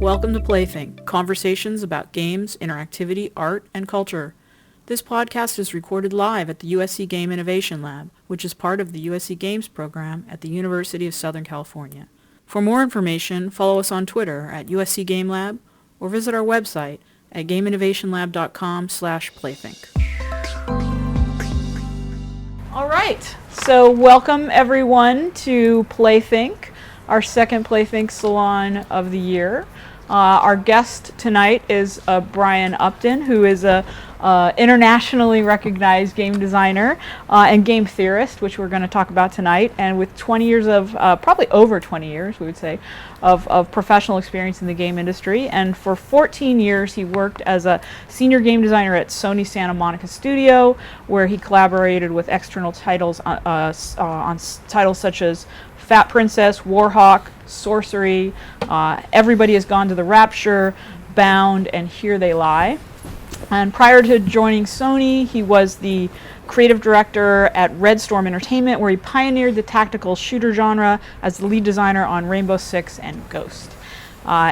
Welcome to Playthink, conversations about games, interactivity, art, and culture. This podcast is recorded live at the USC Game Innovation Lab, which is part of the USC Games program at the University of Southern California. For more information, follow us on Twitter at USC Game Lab or visit our website at gameinnovationlab.com/playthink. All right, so welcome everyone to Playthink, our second Playthink Salon of the year. Our guest tonight is Brian Upton, who is a internationally recognized game designer and game theorist, which we're going to talk about tonight. And with 20 years of, probably over 20 years, we would say, of professional experience in the game industry. And for 14 years, he worked as a senior game designer at Sony Santa Monica Studio, where he collaborated with external titles on titles such as Fat Princess, Warhawk, Sorcery, Everybody Has Gone to the Rapture, Bound, and Here They Lie. And prior to joining Sony, he was the creative director at Red Storm Entertainment, where he pioneered the tactical shooter genre as the lead designer on Rainbow Six and Ghost.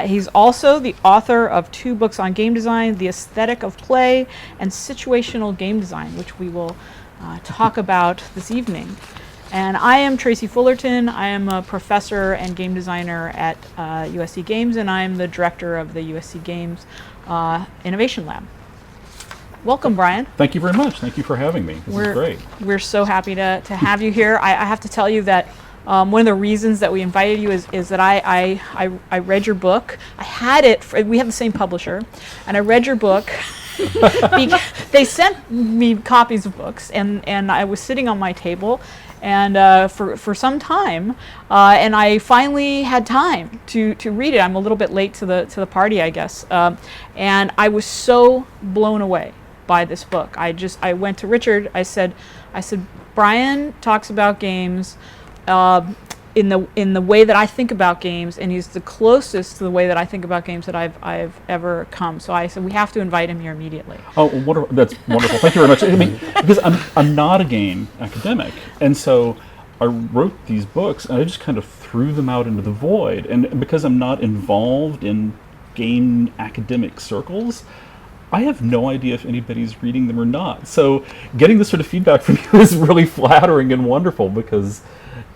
He's also the author of 2 books on game design, The Aesthetic of Play and Situational Game Design, which we will talk about this evening. And I am Tracy Fullerton. I am a professor and game designer at USC Games, and I am the director of the USC Games Innovation Lab. Welcome, Brian. Thank you very much. Thank you for having me. This is great. We're so happy to have you here. I have to tell you that one of the reasons that we invited you is that I read your book. I had it, we have the same publisher, and I read your book. They sent me copies of books, and I was sitting on my table and for some time, and I finally had time to read it. I'm a little bit late to the party, I guess, and I was so blown away by this book. I went to Richard. I said, Brian talks about games in the way that I think about games, and he's the closest to the way that I think about games that I've ever come. So I said we have to invite him here immediately. Oh, wonderful! That's wonderful. Thank you very much. I mean, because I'm not a game academic, and so I wrote these books, and I just kind of threw them out into the void. And because I'm not involved in game academic circles, I have no idea if anybody's reading them or not. So getting this sort of feedback from you is really flattering and wonderful because.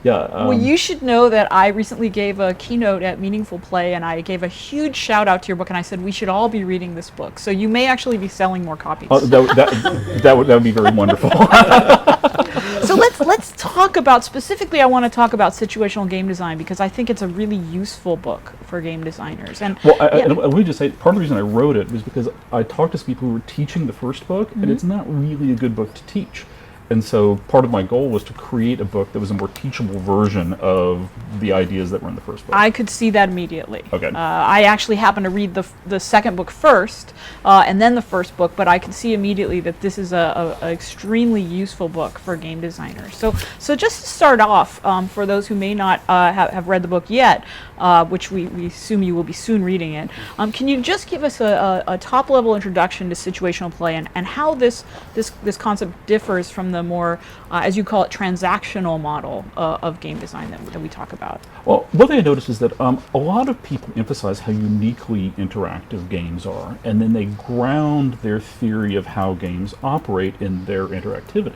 Yeah, well, you should know that I recently gave a keynote at Meaningful Play, and I gave a huge shout out to your book, and I said we should all be reading this book. So you may actually be selling more copies. That would be very wonderful. So let's talk about, specifically I want to talk about situational game design, because I think it's a really useful book for game designers. And let me just say, part of the reason I wrote it was because I talked to some people who were teaching the first book, and it's not really a good book to teach. And so part of my goal was to create a book that was a more teachable version of the ideas that were in the first book. I could see that immediately. Okay. I actually happened to read the second book first, and then the first book, but I could see immediately that this is a extremely useful book for game designers. So just to start off, for those who may not have read the book yet, which we assume you will be soon reading it, can you just give us a top-level introduction to situational play and how this concept differs from the more, as you call it, transactional model of game design that we talk about? Well, one thing I noticed is that a lot of people emphasize how uniquely interactive games are, and then they ground their theory of how games operate in their interactivity.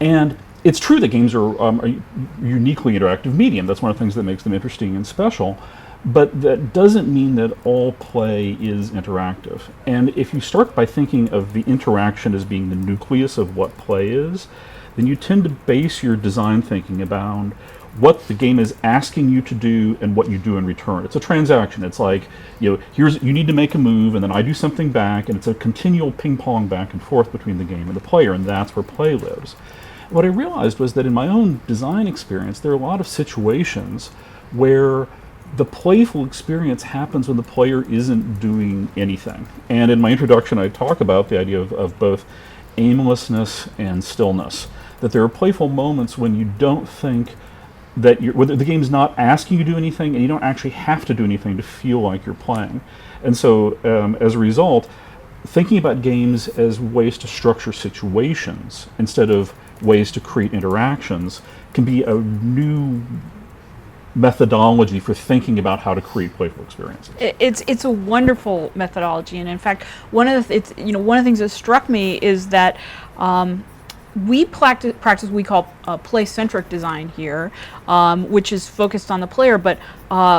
And it's true that games are a uniquely interactive medium. That's one of the things that makes them interesting and special. But that doesn't mean that all play is interactive. And if you start by thinking of the interaction as being the nucleus of what play is, then you tend to base your design thinking about what the game is asking you to do and what you do in return. It's a transaction. It's like, you need to make a move, and then I do something back, and it's a continual ping-pong back and forth between the game and the player, and that's where play lives. What I realized was that in my own design experience, there are a lot of situations where the playful experience happens when the player isn't doing anything. And in my introduction, I talk about the idea of both aimlessness and stillness, that there are playful moments when you don't think that the game's not asking you to do anything, and you don't actually have to do anything to feel like you're playing. And so, as a result, thinking about games as ways to structure situations instead of ways to create interactions can be a new methodology for thinking about how to create playful experiences. It's a wonderful methodology, and in fact, one of the things that struck me is that we practice what we call play-centric design here, which is focused on the player. But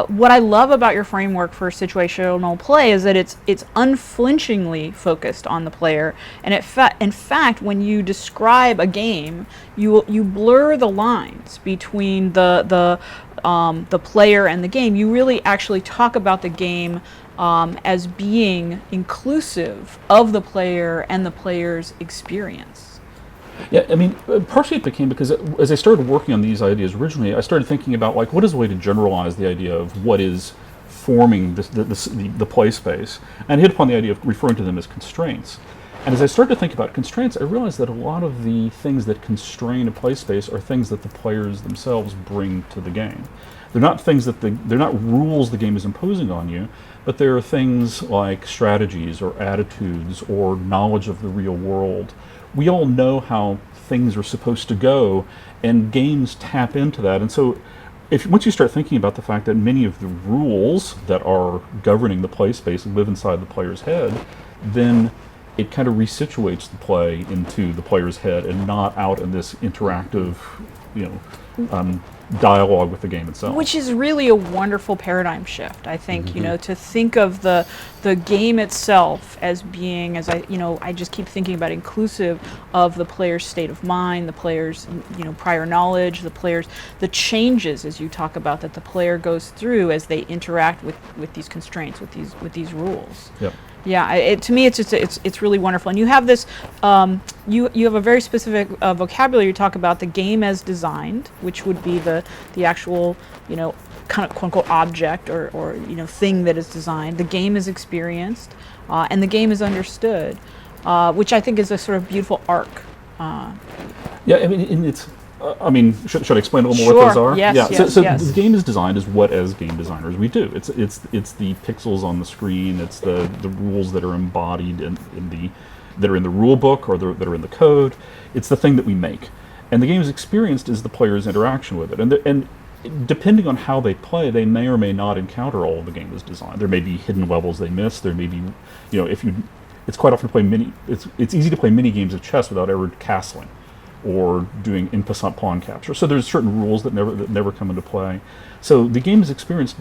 what I love about your framework for situational play is that it's unflinchingly focused on the player. And in fact, when you describe a game, you blur the lines between the player and the game. You really actually talk about the game as being inclusive of the player and the player's experience. Yeah, I mean, partially it became because as I started working on these ideas originally, I started thinking about, like, what is a way to generalize the idea of what is forming the play space, and hit upon the idea of referring to them as constraints. And as I started to think about constraints, I realized that a lot of the things that constrain a play space are things that the players themselves bring to the game. They're not things they're not rules the game is imposing on you, but there are things like strategies or attitudes or knowledge of the real world. We all know how things are supposed to go, and games tap into that. And so once you start thinking about the fact that many of the rules that are governing the play space live inside the player's head, then it kind of resituates the play into the player's head and not out in this interactive, dialogue with the game itself. Which is really a wonderful paradigm shift, I think. To think of the game itself as being, as I just keep thinking about, inclusive of the player's state of mind, the player's prior knowledge, the changes, as you talk about, that the player goes through as they interact with these constraints, with these rules. Yep. Yeah, to me, it's really wonderful, and you have this. You have a very specific vocabulary. You talk about the game as designed, which would be the actual kind of quote unquote object or thing that is designed. The game is experienced, and the game is understood, which I think is a sort of beautiful arc. Yeah, I mean, it's. Should I explain a little more what those are? Yes, yeah. Yes, so yes. The game is designed as what, as game designers, we do. It's the pixels on the screen. It's the rules that are embodied that are in the rule book or that are in the code. It's the thing that we make, and the game is experienced is the player's interaction with it. And depending on how they play, they may or may not encounter all of the game is designed. There may be hidden levels they miss. There may be, it's quite often to play it's easy to play mini games of chess without ever castling or doing in passant pawn capture. So there's certain rules that never come into play. So the game is experienced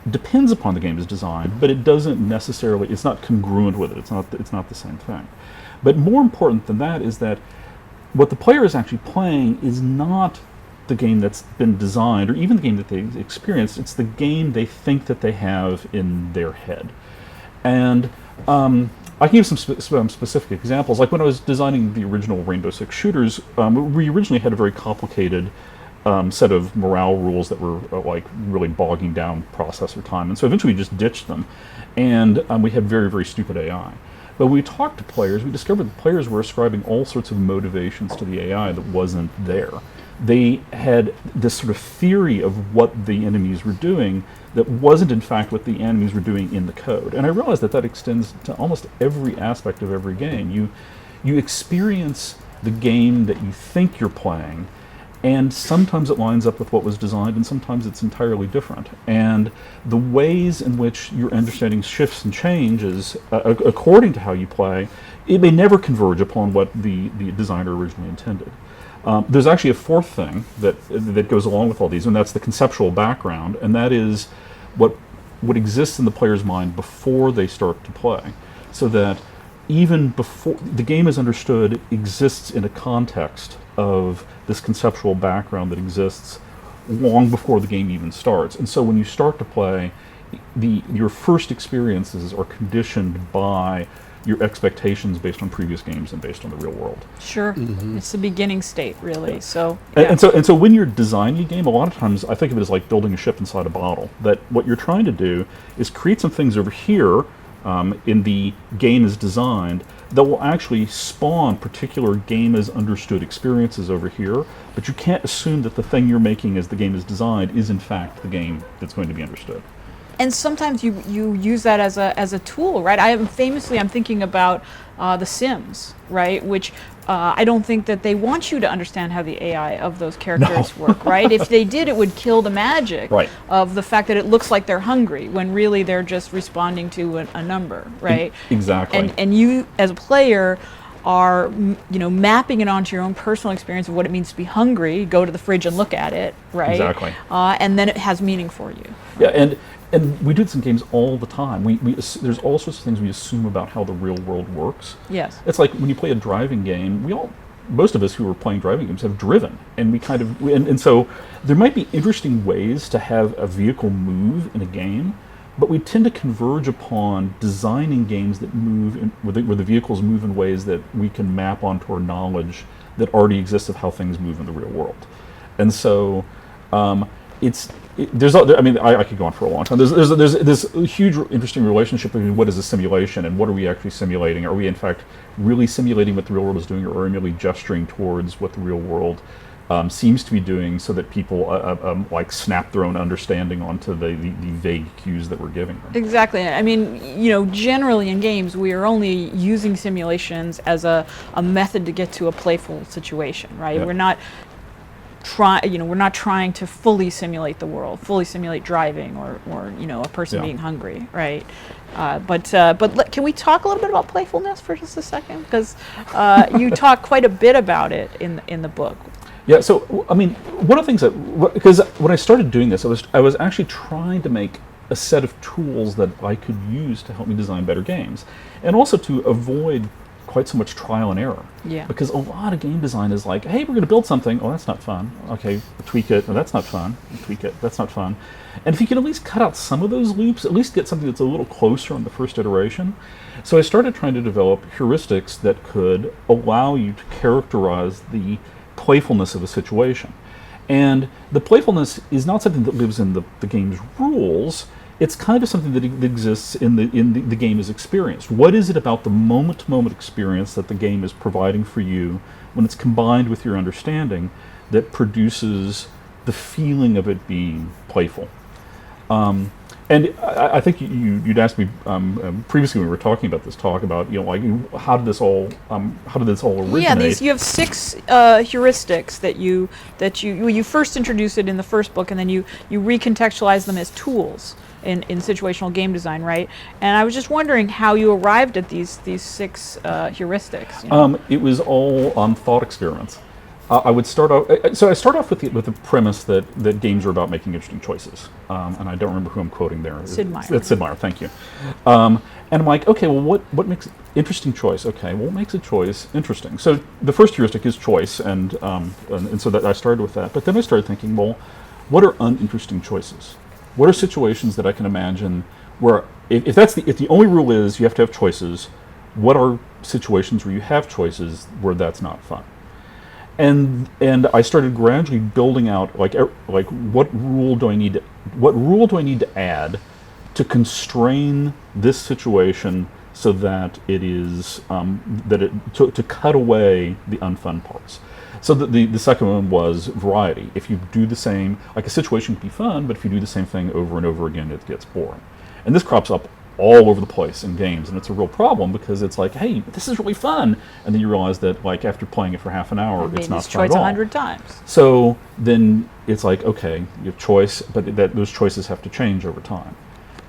depends upon the game is designed, but it doesn't necessarily. It's not congruent with it. It's not the same thing. But more important than that is that what the player is actually playing is not the game that's been designed, or even the game that they experienced. It's the game they think that they have in their head, and I can give some specific examples. Like when I was designing the original Rainbow Six shooters, we originally had a very complicated set of morale rules that were really bogging down processor time, and so eventually we just ditched them, and we had very, very stupid AI. But when we talked to players, we discovered that players were ascribing all sorts of motivations to the AI that wasn't there. They had this sort of theory of what the enemies were doing that wasn't in fact what the enemies were doing in the code. And I realized that extends to almost every aspect of every game. You experience the game that you think you're playing, and sometimes it lines up with what was designed, and sometimes it's entirely different. And the ways in which your understanding shifts and changes according to how you play, it may never converge upon what the designer originally intended. There's actually a fourth thing that goes along with all these, and that's the conceptual background, and that is what exists in the player's mind before they start to play, so that even before the game is understood, exists in a context of this conceptual background that exists long before the game even starts. And so when you start to play, your first experiences are conditioned by your expectations based on previous games and based on the real world. Sure, It's the beginning state, really. Yeah. So, yeah. and so when you're designing a game, a lot of times I think of it as like building a ship inside a bottle. That what you're trying to do is create some things over here in the game as designed that will actually spawn particular game as understood experiences over here. But you can't assume that the thing you're making as the game is designed is in fact the game that's going to be understood. and sometimes you use that as a tool, right? I'm thinking about The Sims, right? Which I don't think that they want you to understand how the AI of those characters work, right? If they did, it would kill the magic Right. of the fact that it looks like they're hungry when really they're just responding to a number, right? Exactly. And you, as a player, are mapping it onto your own personal experience of what it means to be hungry. Go to the fridge and look at it, right? Exactly. And then it has meaning for you. Yeah, and we do this in games all the time. There's all sorts of things we assume about how the real world works. Yes. It's like when you play a driving game, most of us who are playing driving games have driven, and and so there might be interesting ways to have a vehicle move in a game, but we tend to converge upon designing games that move where the vehicles move in ways that we can map onto our knowledge that already exists of how things move in the real world. And so I could go on for a long time. There's this huge, interesting relationship between what is a simulation and what are we actually simulating. Are we in fact really simulating what the real world is doing, or are we merely gesturing towards what the real world seems to be doing, so that people like snap their own understanding onto the vague cues that we're giving them? Exactly. I mean, generally in games, we are only using simulations as a method to get to a playful situation, right? Yep. We're not trying to fully simulate the world, fully simulate driving or a person being hungry, right? But can we talk a little bit about playfulness for just a second? Because you talk quite a bit about it in the book. Yeah, so I mean, one of the things because when I started doing this, I was actually trying to make a set of tools that I could use to help me design better games, and also to avoid quite so much trial and error. Yeah. Because a lot of game design is like, hey, we're going to build something. Oh, that's not fun. Okay, tweak it. Oh, that's not fun. Tweak it. That's not fun. And if you can at least cut out some of those loops, at least get something that's a little closer on the first iteration. So I started trying to develop heuristics that could allow you to characterize the playfulness of a situation. And the playfulness is not something that lives in the game's rules. It's kind of something that exists in the game as experienced. What is it about the moment-to-moment experience that the game is providing for you, when it's combined with your understanding, that produces the feeling of it being playful? And I think you'd asked me previously when we were talking about this talk about how did this all originate? Yeah, you have 6 heuristics that you first introduced it in the first book, and then you recontextualize them as tools in situational game design, right? And I was just wondering how you arrived at these 6 heuristics. It was all thought experiments. I would start off. So I start off with the premise that games are about making interesting choices, and I don't remember who I'm quoting there. Sid Meier. It's Sid Meier. Thank you. And I'm like, okay, well, what makes interesting choice? Okay, well, what makes a choice interesting? So the first heuristic is choice, and so that I started with that. But then I started thinking, well, what are uninteresting choices? What are situations that I can imagine where, if the only rule is you have to have choices, what are situations where you have choices where that's not fun? And I started gradually building out like what rule do I need to add to constrain this situation so that it is to cut away the unfun parts. So the second one was variety. If you do the same, like a situation can be fun, but if you do the same thing over and over again, it gets boring. And this crops up all over the place in games, and it's a real problem because it's like, hey, this is really fun, and then you realize that like after playing it for half an hour, it's not fun at all. 100 times. So then it's like, okay, you have choice, but those choices have to change over time.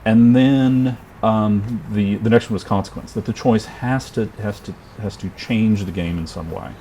And then the next one was consequence, that the choice has to change the game in some way.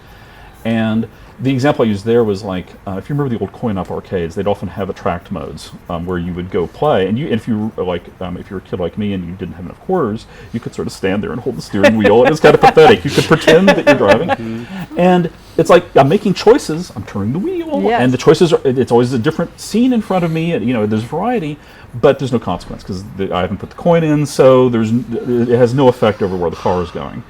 And the example I used there was like, if you remember the old coin-op arcades, they'd often have attract modes where you would go play, and if you were a kid like me and you didn't have enough quarters, you could sort of stand there and hold the steering wheel, and it's kind of pathetic. You could pretend that you're driving, and it's like I'm making choices. I'm turning the wheel, yes. And the choices it's always a different scene in front of me. And, there's variety, but there's no consequence because I haven't put the coin in, so it has no effect over where the car is going,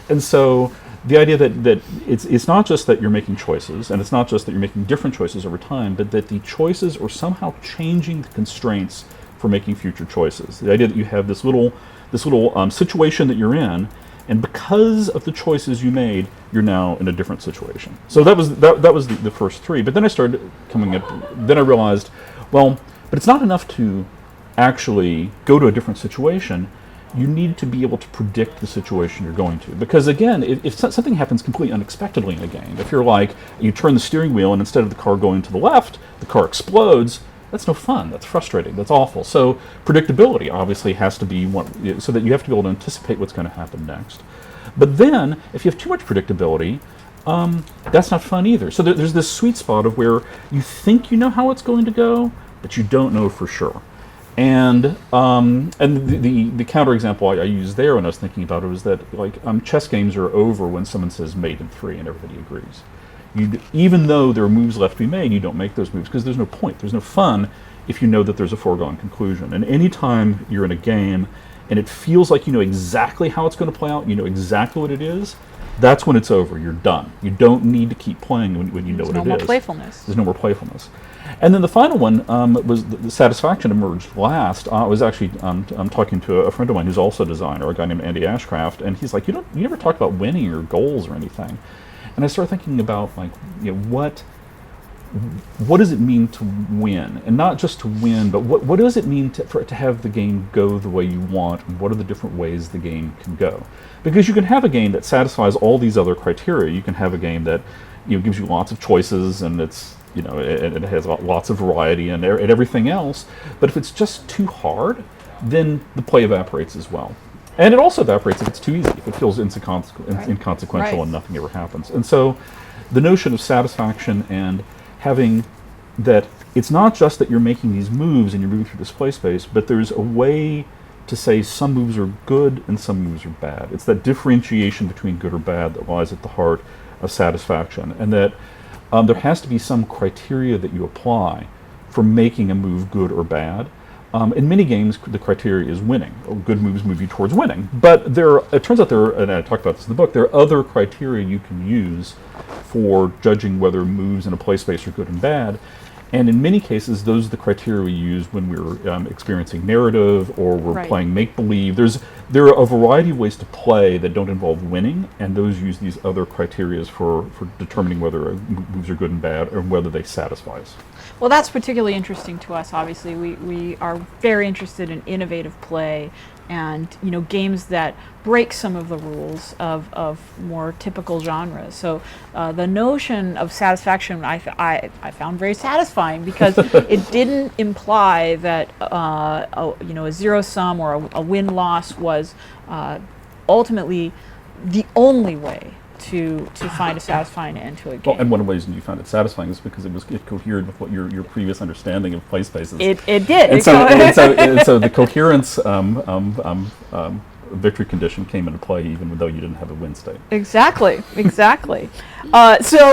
and so. The idea that it's not just that you're making choices, and it's not just that you're making different choices over time, but that the choices are somehow changing the constraints for making future choices. The idea that you have this little situation that you're in, and because of the choices you made, you're now in a different situation. So that was the first 3. But then I started coming up. Then I realized, well, but it's not enough to actually go to a different situation, you need to be able to predict the situation you're going to. Because again, if something happens completely unexpectedly in a game, if you're like, you turn the steering wheel and instead of the car going to the left, the car explodes, that's no fun, that's frustrating, that's awful. So predictability obviously has to be one, so that you have to be able to anticipate what's going to happen next. But then, if you have too much predictability, that's not fun either. So there's this sweet spot of where you think you know how it's going to go, but you don't know for sure. And the counterexample I used there when I was thinking about it was that chess games are over when someone says mate in 3 and everybody agrees. Even though there are moves left to be made, you don't make those moves because there's no point. There's no fun if you know that there's a foregone conclusion. And anytime you're in a game and it feels like you know exactly how it's going to play out, you know exactly what it is, that's when it's over. You're done. You don't need to keep playing when you know what it is. There's no more playfulness. There's no more playfulness. And then the final one was the satisfaction emerged last. I was actually I'm talking to a friend of mine who's also a designer, a guy named Andy Ashcraft, and he's like, you never talk about winning or goals or anything. And I started thinking about what does it mean to win, and not just to win, but what does it mean to have the game go the way you want, and what are the different ways the game can go? Because you can have a game that satisfies all these other criteria. You can have a game that gives you lots of choices, and it has lots of variety and everything else. But if it's just too hard, then the play evaporates as well. And it also evaporates if it's too easy, if it feels inconsequential and nothing ever happens. And so the notion of satisfaction and having that it's not just that you're making these moves and you're moving through this play space, but there's a way to say some moves are good and some moves are bad. It's that differentiation between good or bad that lies at the heart of satisfaction, and that there has to be some criteria that you apply for making a move good or bad. In many games, the criteria is winning. Good moves move you towards winning. But it turns out and I talk about this in the book, there are other criteria you can use for judging whether moves in a play space are good and bad. And in many cases, those are the criteria we use when we're experiencing narrative or we're playing make-believe. There are a variety of ways to play that don't involve winning, and those use these other criteria for determining whether moves are good and bad or whether they satisfy us. Well, that's particularly interesting to us, obviously. We are very interested in innovative play and games that break some of the rules of more typical genres. So the notion of satisfaction I found very satisfying because it didn't imply that a zero sum or a win-loss was ultimately the only way to find a satisfying end to a game. Well, and one of the reasons you found it satisfying is because it cohered with what your previous understanding of play spaces. It did. And so the coherence victory condition came into play even though you didn't have a win state. Exactly. So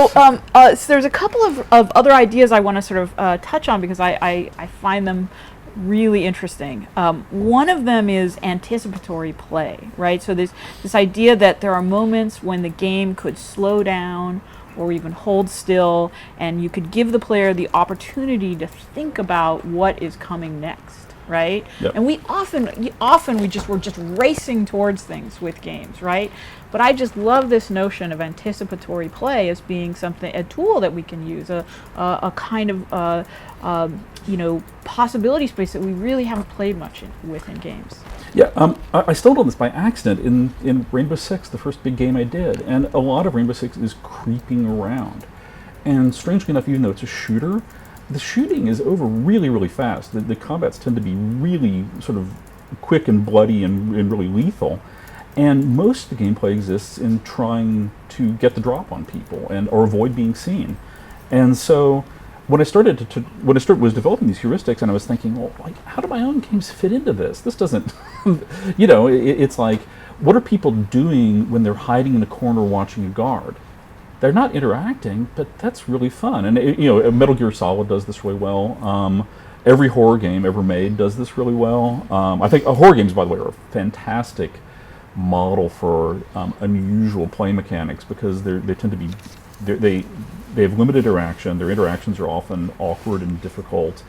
there's a couple of other ideas I want to sort of touch on because I find them really interesting. One of them is anticipatory play, right? So this idea that there are moments when the game could slow down or even hold still, and you could give the player the opportunity to think about what is coming next, right? Yep. And we're just racing towards things with games, right? But I just love this notion of anticipatory play as being a tool that we can use, a kind of possibility space that we really haven't played much with in games. Yeah, I stumbled on this by accident in Rainbow Six, the first big game I did, and a lot of Rainbow Six is creeping around. And strangely enough, even though it's a shooter, the shooting is over really, really fast. The combats tend to be really sort of quick and bloody and really lethal. And most of the gameplay exists in trying to get the drop on people or avoid being seen. And so when I was developing these heuristics, and I was thinking, well, how do my own games fit into this? This doesn't, it's like, what are people doing when they're hiding in a corner watching a guard? They're not interacting, but that's really fun. And Metal Gear Solid does this really well. Every horror game ever made does this really well. I think horror games, by the way, are a fantastic model for unusual play mechanics because they tend to be they have limited interaction. Their interactions are often awkward and difficult,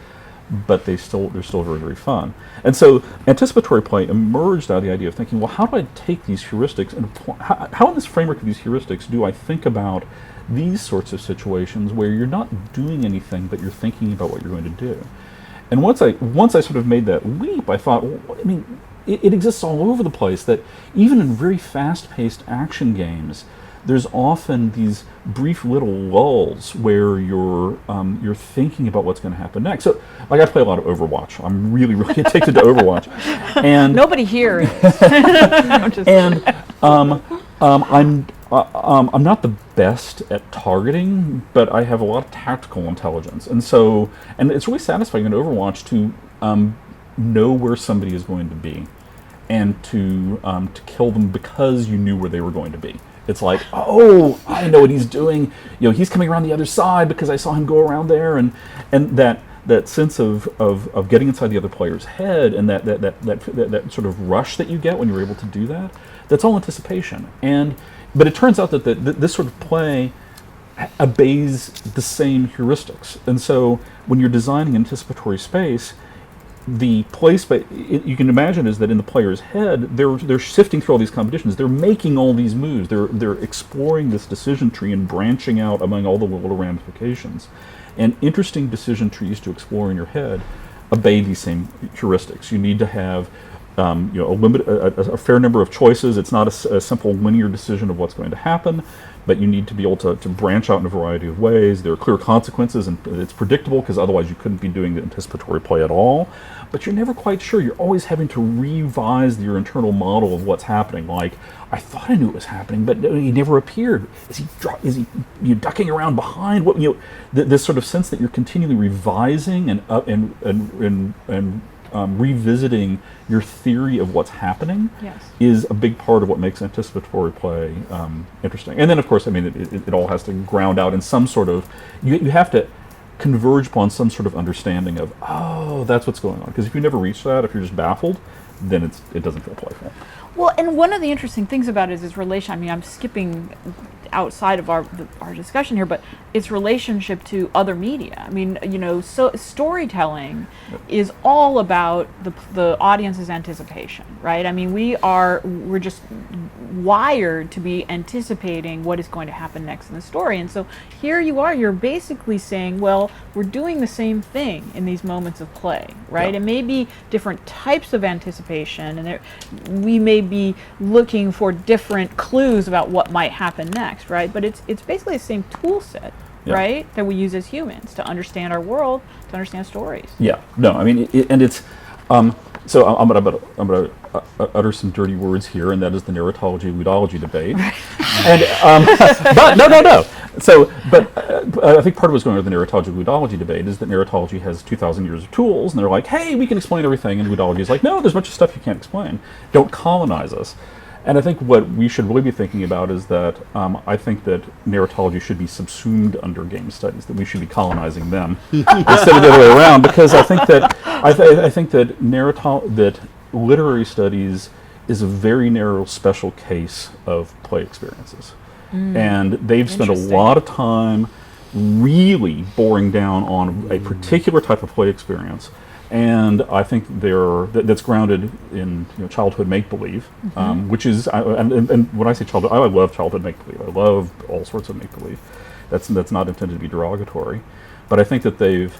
but they're still very, very fun. And so anticipatory play emerged out of the idea of thinking, well, how do I take these heuristics and how in this framework of these heuristics do I think about these sorts of situations where you're not doing anything but you're thinking about what you're going to do? And once I sort of made that leap, I thought, well, I mean, it exists all over the place. That even in very fast-paced action games, there's often these brief little lulls where you're thinking about what's going to happen next. So, like, I play a lot of Overwatch. I'm really addicted to Overwatch, and nobody here is. I'm just and I'm not the best at targeting, but I have a lot of tactical intelligence, and it's really satisfying in Overwatch to know where somebody is going to be, and to kill them because you knew where they were going to be. It's like, oh, I know what he's doing. You know, he's coming around the other side because I saw him go around there, and that sense of getting inside the other player's head, and that sort of rush that you get when you're able to do that. That's all anticipation. But it turns out that this sort of play obeys the same heuristics. And so when you're designing anticipatory space, the play space, you can imagine, is that in the player's head, they're sifting through all these competitions. They're making all these moves. They're exploring this decision tree and branching out among all the little ramifications. And interesting decision trees to explore in your head obey these same heuristics. You need to have a fair number of choices. It's not a simple linear decision of what's going to happen, but you need to be able to branch out in a variety of ways. There are clear consequences, and it's predictable because otherwise you couldn't be doing the anticipatory play at all. But you're never quite sure. You're always having to revise your internal model of what's happening. Like, I thought I knew it was happening, but he never appeared. Is he ducking around behind? What, this sort of sense that you're continually revising and revisiting your theory of what's happening is a big part of what makes anticipatory play interesting. And then, of course, I mean, it all has to ground out in some sort of, you have to converge upon some sort of understanding of, oh, that's what's going on. Because if you never reach that, if you're just baffled, then it doesn't feel playful. Well, and one of the interesting things about it is its relation. I mean, I'm skipping outside of our discussion here, but its relationship to other media. I mean, so storytelling is all about the audience's anticipation, right? I mean, we're just wired to be anticipating what is going to happen next in the story. And so here you're basically saying, well, we're doing the same thing in these moments of play, right? Yeah. It may be different types of anticipation, and we may be looking for different clues about what might happen next, right? But it's basically the same tool set, right, that we use as humans to understand our world, to understand stories. Yeah. No, I mean, it's so I'm gonna utter some dirty words here, and that is the narratology-ludology debate. And but no. So, but I think part of what's going on with the narratology-ludology debate is that narratology has 2,000 years of tools, and they're like, hey, we can explain everything, and ludology is like, no, there's a bunch of stuff you can't explain. Don't colonize us. And I think what we should really be thinking about is that I think that narratology should be subsumed under game studies, that we should be colonizing them instead of the other way around, because I think that that literary studies is a very narrow special case of play experiences. And they've spent a lot of time really boring down on a particular type of play experience. And I think that's grounded in childhood make-believe, which is, and when I say childhood, I love childhood make-believe. I love all sorts of make-believe. That's not intended to be derogatory, but I think that they've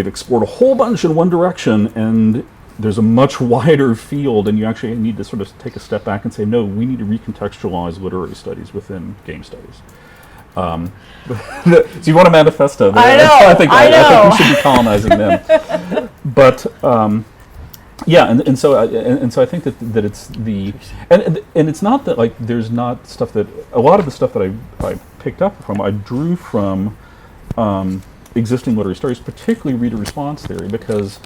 explored a whole bunch in one direction, and there's a much wider field, and you actually need to sort of take a step back and say, no, we need to recontextualize literary studies within game studies. So you want a manifesto? I think we should be colonizing them. But and so I think that it's the and it's not that like there's not stuff that a lot of the stuff that I picked up from I drew from existing literary stories, particularly reader response theory, because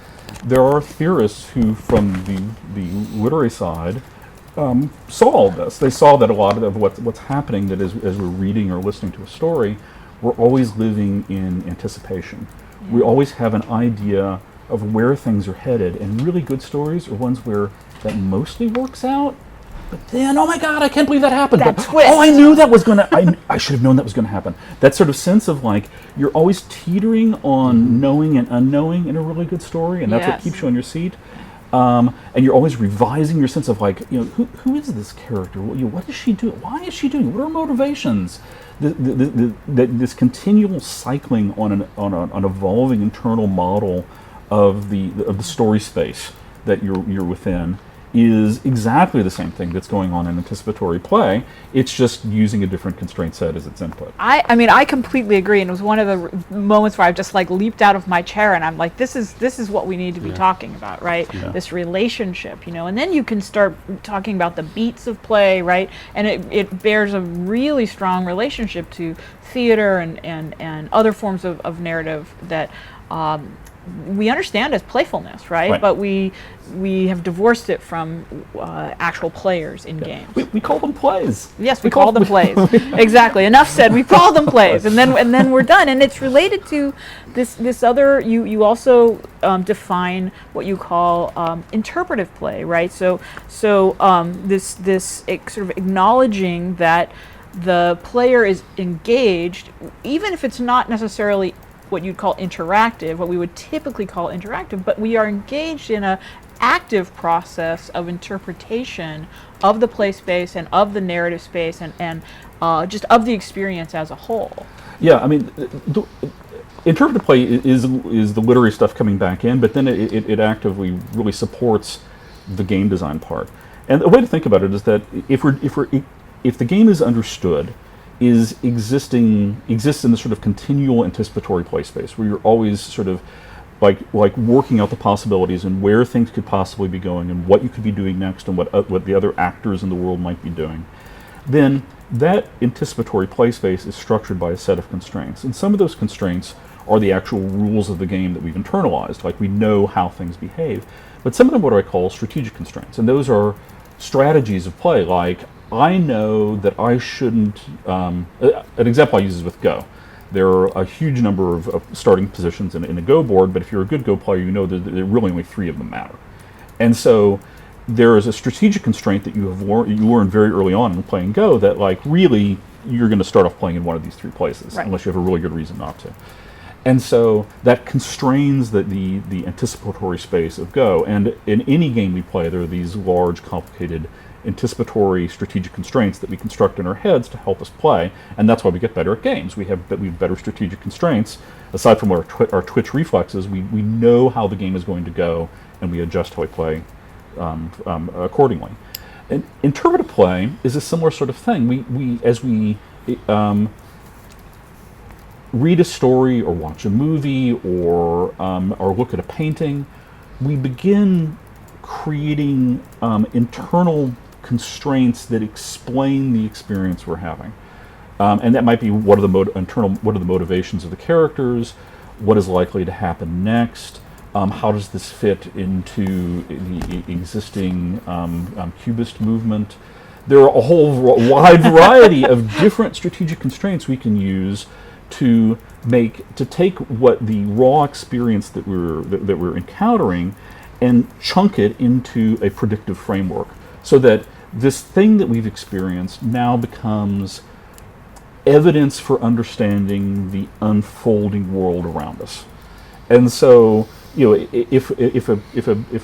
there are theorists who, from the literary side, saw all this. They saw that a lot of what's happening, that as we're reading or listening to a story, we're always living in anticipation. Yeah. We always have an idea of where things are headed, and really good stories are ones where that mostly works out, but then, oh my God, I can't believe that happened. I knew that was gonna, I should have known that was gonna happen. That sort of sense of like, you're always teetering on knowing and unknowing in a really good story, and that's what keeps you on your seat. and you're always revising your sense of like, who is this character? What is she doing? Why is she doing? What are her motivations? This continual cycling on an evolving internal model of the story space that you're within is exactly the same thing that's going on in anticipatory play. It's just using a different constraint set as its input. I mean, I completely agree, and it was one of the moments where I've just like leaped out of my chair, and I'm like, this is what we need to be talking about, right? Yeah. This relationship, and then you can start talking about the beats of play, right? And it bears a really strong relationship to theater and other forms of narrative that we understand as playfulness, right? But we have divorced it from actual players in games. We call them plays. Yes, we call them plays. Exactly. Enough said. We call them plays, and then we're done. And it's related to this other. You also define what you call interpretive play, right? So this sort of acknowledging that the player is engaged, even if it's not necessarily what you'd call interactive, what we would typically call interactive, but we are engaged in a active process of interpretation of the play space and of the narrative space and just of the experience as a whole. Yeah, I mean, interpretive play is the literary stuff coming back in, but then it actively really supports the game design part. And the way to think about it is that if the game is understood, exists in this sort of continual anticipatory play space where you're always sort of like working out the possibilities and where things could possibly be going and what you could be doing next and what the other actors in the world might be doing, then that anticipatory play space is structured by a set of constraints. And some of those constraints are the actual rules of the game that we've internalized, like we know how things behave. But some of them are what I call strategic constraints, and those are strategies of play, like I know that I shouldn't, an example I use is with Go. There are a huge number of starting positions in a Go board, but if you're a good Go player, you know that there really only 3 of them matter. And so there is a strategic constraint that you learned very early on in playing Go that like really you're going to start off playing in one of these 3 places, unless you have a really good reason not to. And so that constrains the anticipatory space of Go. And in any game we play, there are these large, complicated anticipatory strategic constraints that we construct in our heads to help us play, and that's why we get better at games. We have better strategic constraints. Aside from our twitch reflexes, we know how the game is going to go, and we adjust how we play accordingly. And interpretive play is a similar sort of thing. As we read a story or watch a movie or look at a painting, we begin creating internal constraints that explain the experience we're having, and that might be what are the motivations of the characters, what is likely to happen next, how does this fit into the existing cubist movement. There are a whole wide variety of different strategic constraints we can use to take what the raw experience that we're encountering and chunk it into a predictive framework, so that this thing that we've experienced now becomes evidence for understanding the unfolding world around us. And so, if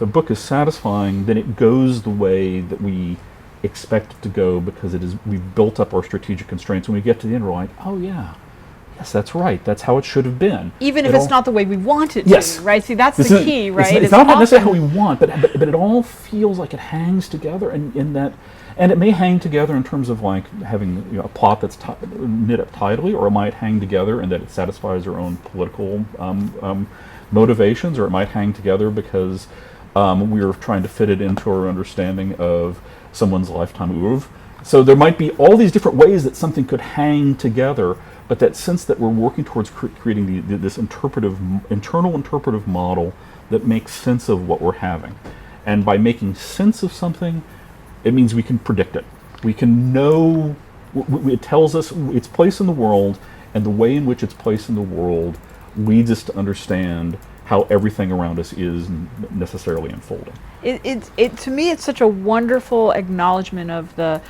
a book is satisfying, then it goes the way that we expect it to go because we've built up our strategic constraints. When we get to the end, we're like, oh yeah. Yes, that's right. That's how it should have been. Even if it's not the way we want it to, yes. Right? See, that's the key, right? It's not necessarily how we want, but it all feels like it hangs together, and it may hang together in terms of like having a plot that's knit up tidily, or it might hang together in that it satisfies our own political motivations, or it might hang together because we're trying to fit it into our understanding of someone's lifetime oeuvre. So there might be all these different ways that something could hang together, but that sense that we're working towards creating this internal interpretive model that makes sense of what we're having. And by making sense of something, it means we can predict it. We can know, it tells us its place in the world, and the way in which its place in the world leads us to understand how everything around us is necessarily unfolding. To me, it's such a wonderful acknowledgement of the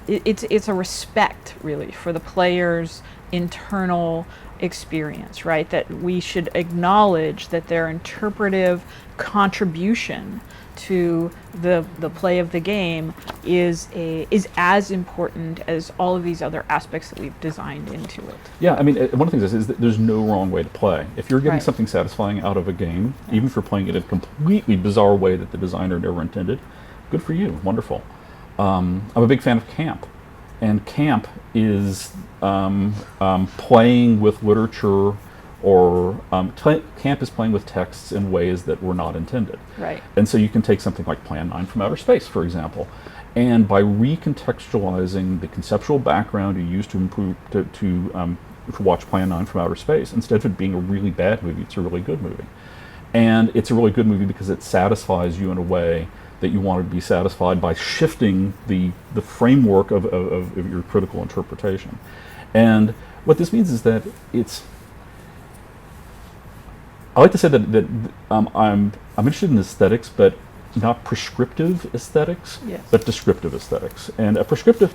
it's a respect, really, for the player's internal experience, right? That we should acknowledge that their interpretive contribution to the play of the game is as important as all of these other aspects that we've designed into it. Yeah, I mean, one of the things is that there's no wrong way to play. If you're getting Right. something satisfying out of a game, even if you're playing it in a completely bizarre way that the designer never intended, good for you, wonderful. I'm a big fan of camp, and camp is playing with literature, or camp is playing with texts in ways that were not intended. Right. And so you can take something like Plan 9 from Outer Space, for example, and by recontextualizing the conceptual background you used to watch Plan 9 from Outer Space, instead of it being a really bad movie, it's a really good movie. And it's a really good movie because it satisfies you in a way that you wanted to be satisfied by shifting the framework of your critical interpretation. And what this means is that I like to say that I'm interested in aesthetics, but not prescriptive aesthetics, Yes. but descriptive aesthetics. And a prescriptive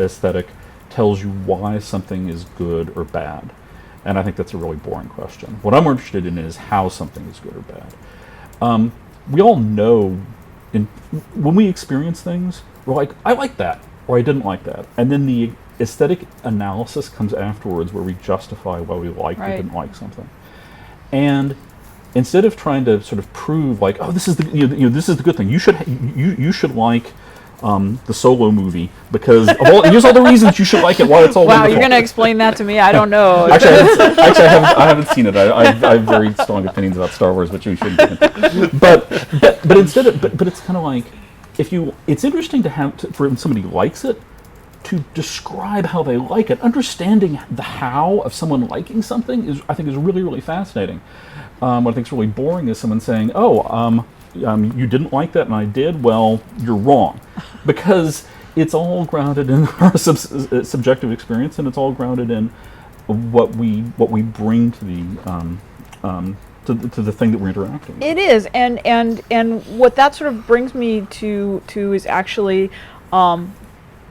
aesthetic tells you why something is good or bad. And I think that's a really boring question. What I'm more interested in is how something is good or bad. We all know, when we experience things, we're like, I like that, or I didn't like that. And then the aesthetic analysis comes afterwards, where we justify why we liked or Right. didn't like something. And instead of trying to sort of prove, like, oh, this is this is the good thing, you should like the Solo movie because of here's all the reasons you should like it. Why it's all Wow, wonderful. you're going to explain that to me? I don't know. Actually, I haven't seen it. I have very strong opinions about Star Wars, but you shouldn't. But instead, but it's kind of like, it's interesting to have for when somebody likes it, to describe how they like it. Understanding the how of someone liking something I think is really, really fascinating. What I think is really boring is someone saying, "Oh, you didn't like that and I did." Well, you're wrong, because it's all grounded in our subjective experience, and it's all grounded in what we bring to the thing that we're interacting with. It is, and what that sort of brings me to is actually,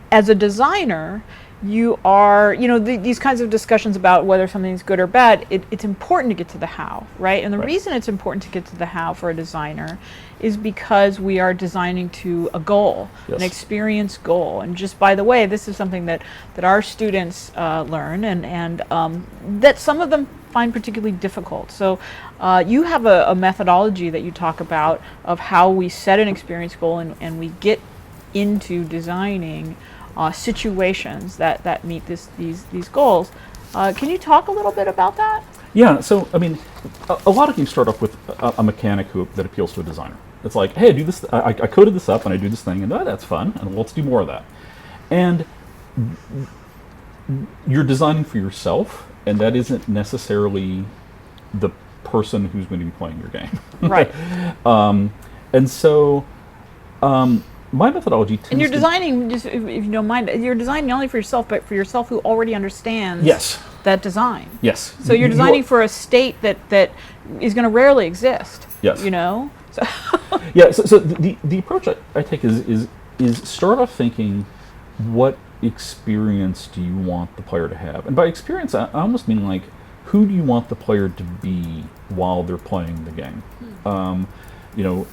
as a designer, you are, these kinds of discussions about whether something's good or bad, it's important to get to the how, right? And the reason it's important to get to the how for a designer is because we are designing to a goal, Yes. an experience goal. And just by the way, this is something that our students learn, and that some of them find particularly difficult. So you have a methodology that you talk about of how we set an experience goal, and we get into designing situations that meet these goals. Can you talk a little bit about that? Yeah, so I mean, a lot of games start off with a mechanic that appeals to a designer. It's like, hey, I do this. I coded this up, and I do this thing, and that's fun, and let's do more of that. And you're designing for yourself, and that isn't necessarily the person who's going to be playing your game. Right. And so my methodology tends And you're to... designing, just if you don't mind, you're designing not only for yourself, but for yourself who already understands Yes. that design. Yes. So you're designing for a state that is going to rarely exist. Yes. So Yeah, so the approach I take is start off thinking, what experience do you want the player to have? And by experience, I almost mean, like, who do you want the player to be while they're playing the game? Do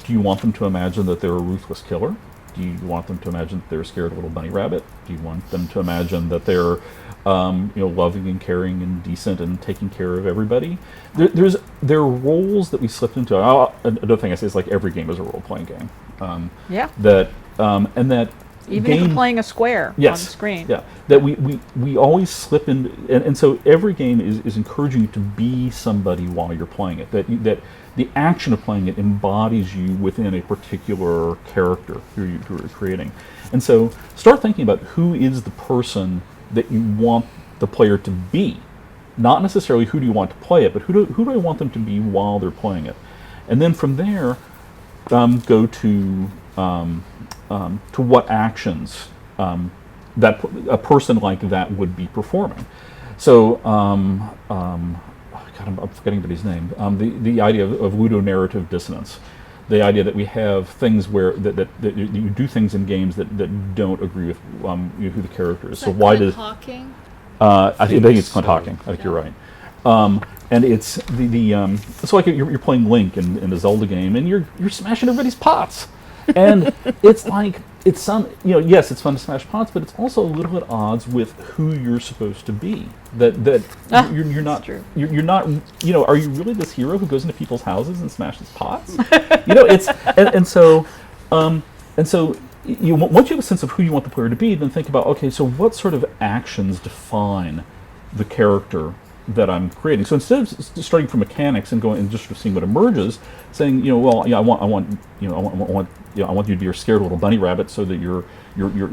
you want them to imagine that they're a ruthless killer? Do you want them to imagine that they're a scared little bunny rabbit? Do you want them to imagine that they're loving and caring and decent and taking care of everybody? There are roles that we slipped into. Another thing I say is, like, every game is a role-playing game. yeah, And that even if game, you're playing a square on yes, the screen. yeah, that we always slip in, and so every game is encouraging you to be somebody while you're playing it. That the action of playing it embodies you within a particular character who you're creating. And so start thinking about who is the person that you want the player to be. Not necessarily who do you want to play it, but who do I want them to be while they're playing it. And then from there, go to what actions that a person like that would be performing. So, God, I'm forgetting everybody's name. The idea of ludonarrative dissonance, the idea that we have things where that you do things in games that don't agree with who the character is. So why does Hawking? I think it's called talking. I think you're right. And it's it's like you're playing Link in a Zelda game, and you're smashing everybody's pots, and it's like yes, it's fun to smash pots, but it's also a little at odds with who you're supposed to be. You're not true. You're not are you really this hero who goes into people's houses and smashes pots? It's and so once you have a sense of who you want the player to be, then think about, okay, so what sort of actions define the character that I'm creating? So instead of starting from mechanics and going and just seeing what emerges, saying, I want you to be your scared little bunny rabbit, so that you're